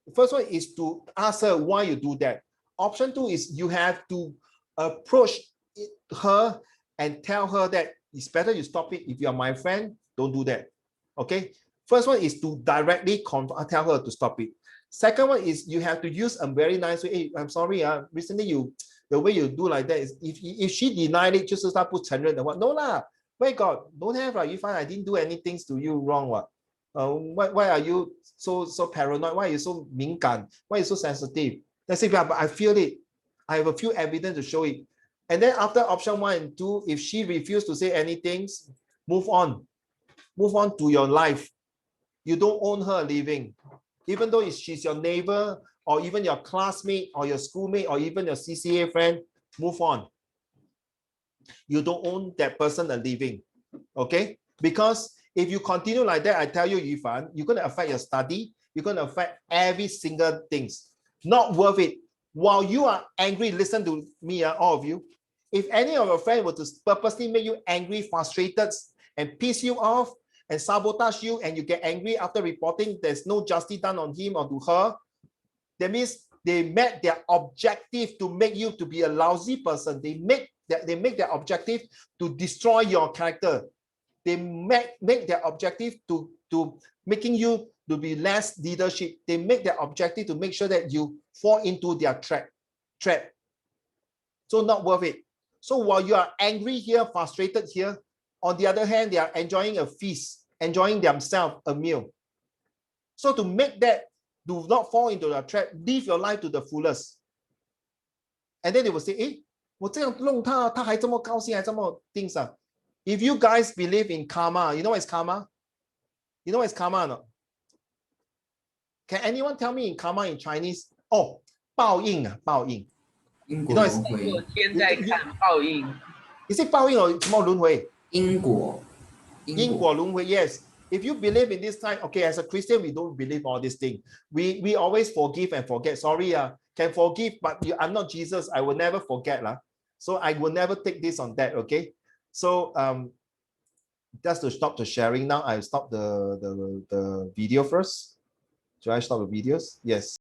The first one is to ask her why you do that. Option 2 is you have to approach her and tell her that it's better you stop it. If you are my friend, don't do that. Okay. First one is to directly tell her to stop it. Second one is you have to use a very nice way. Hey, I'm sorry, recently the way you do like that is if she denied it, just start 不承认的话, no lah. Why God, don't have you find I didn't do anything to you wrong. What? Why are you so paranoid? Why are you so 敏感? Why are you so sensitive? Let's say, but I feel it. I have a few evidence to show it. And then after option 1 and 2, if she refuses to say anything, move on. Move on to your life. You don't own her living. Even though she's your neighbor or even your classmate or your schoolmate or even your CCA friend, move on. you don't own that person a living. Okay? Because if you continue like that, I tell you, Yifan, you're going to affect your study. You're going to affect every single things. Not worth it. While you are angry, listen to me, all of you. If any of your friends were to purposely make you angry, frustrated, and piss you off, and sabotage you, and you get angry after reporting there's no justice done on him or to her, that means they met their objective to make you to be a lousy person. They make their objective to destroy your character. They make their objective to making you to be less leadership. They make their objective to make sure that you fall into their trap. So not worth it. So while you are angry here, frustrated here, on the other hand, they are enjoying a feast, enjoying themselves a meal. So to make that, do not fall into the trap, live your life to the fullest. And then they will say, eh, 我这样弄他，他还这么高兴，还这么 things啊. If you guys believe in karma, you know what is karma? You know what is karma or not? Can anyone tell me in karma in Chinese? Oh, 报应啊，报应。因 You 果 know 轮回，我天在看报应。Is it 报应 or 什么轮回？因果，因果轮回 yes. If you believe in this time, okay, as a Christian, we don't believe all these things. We always forgive and forget. Sorry, can forgive, but I'm not Jesus. I will never forget. So I will never take this on that, okay? So just to stop the sharing now, I'll stop the video first. Should I stop the videos? Yes.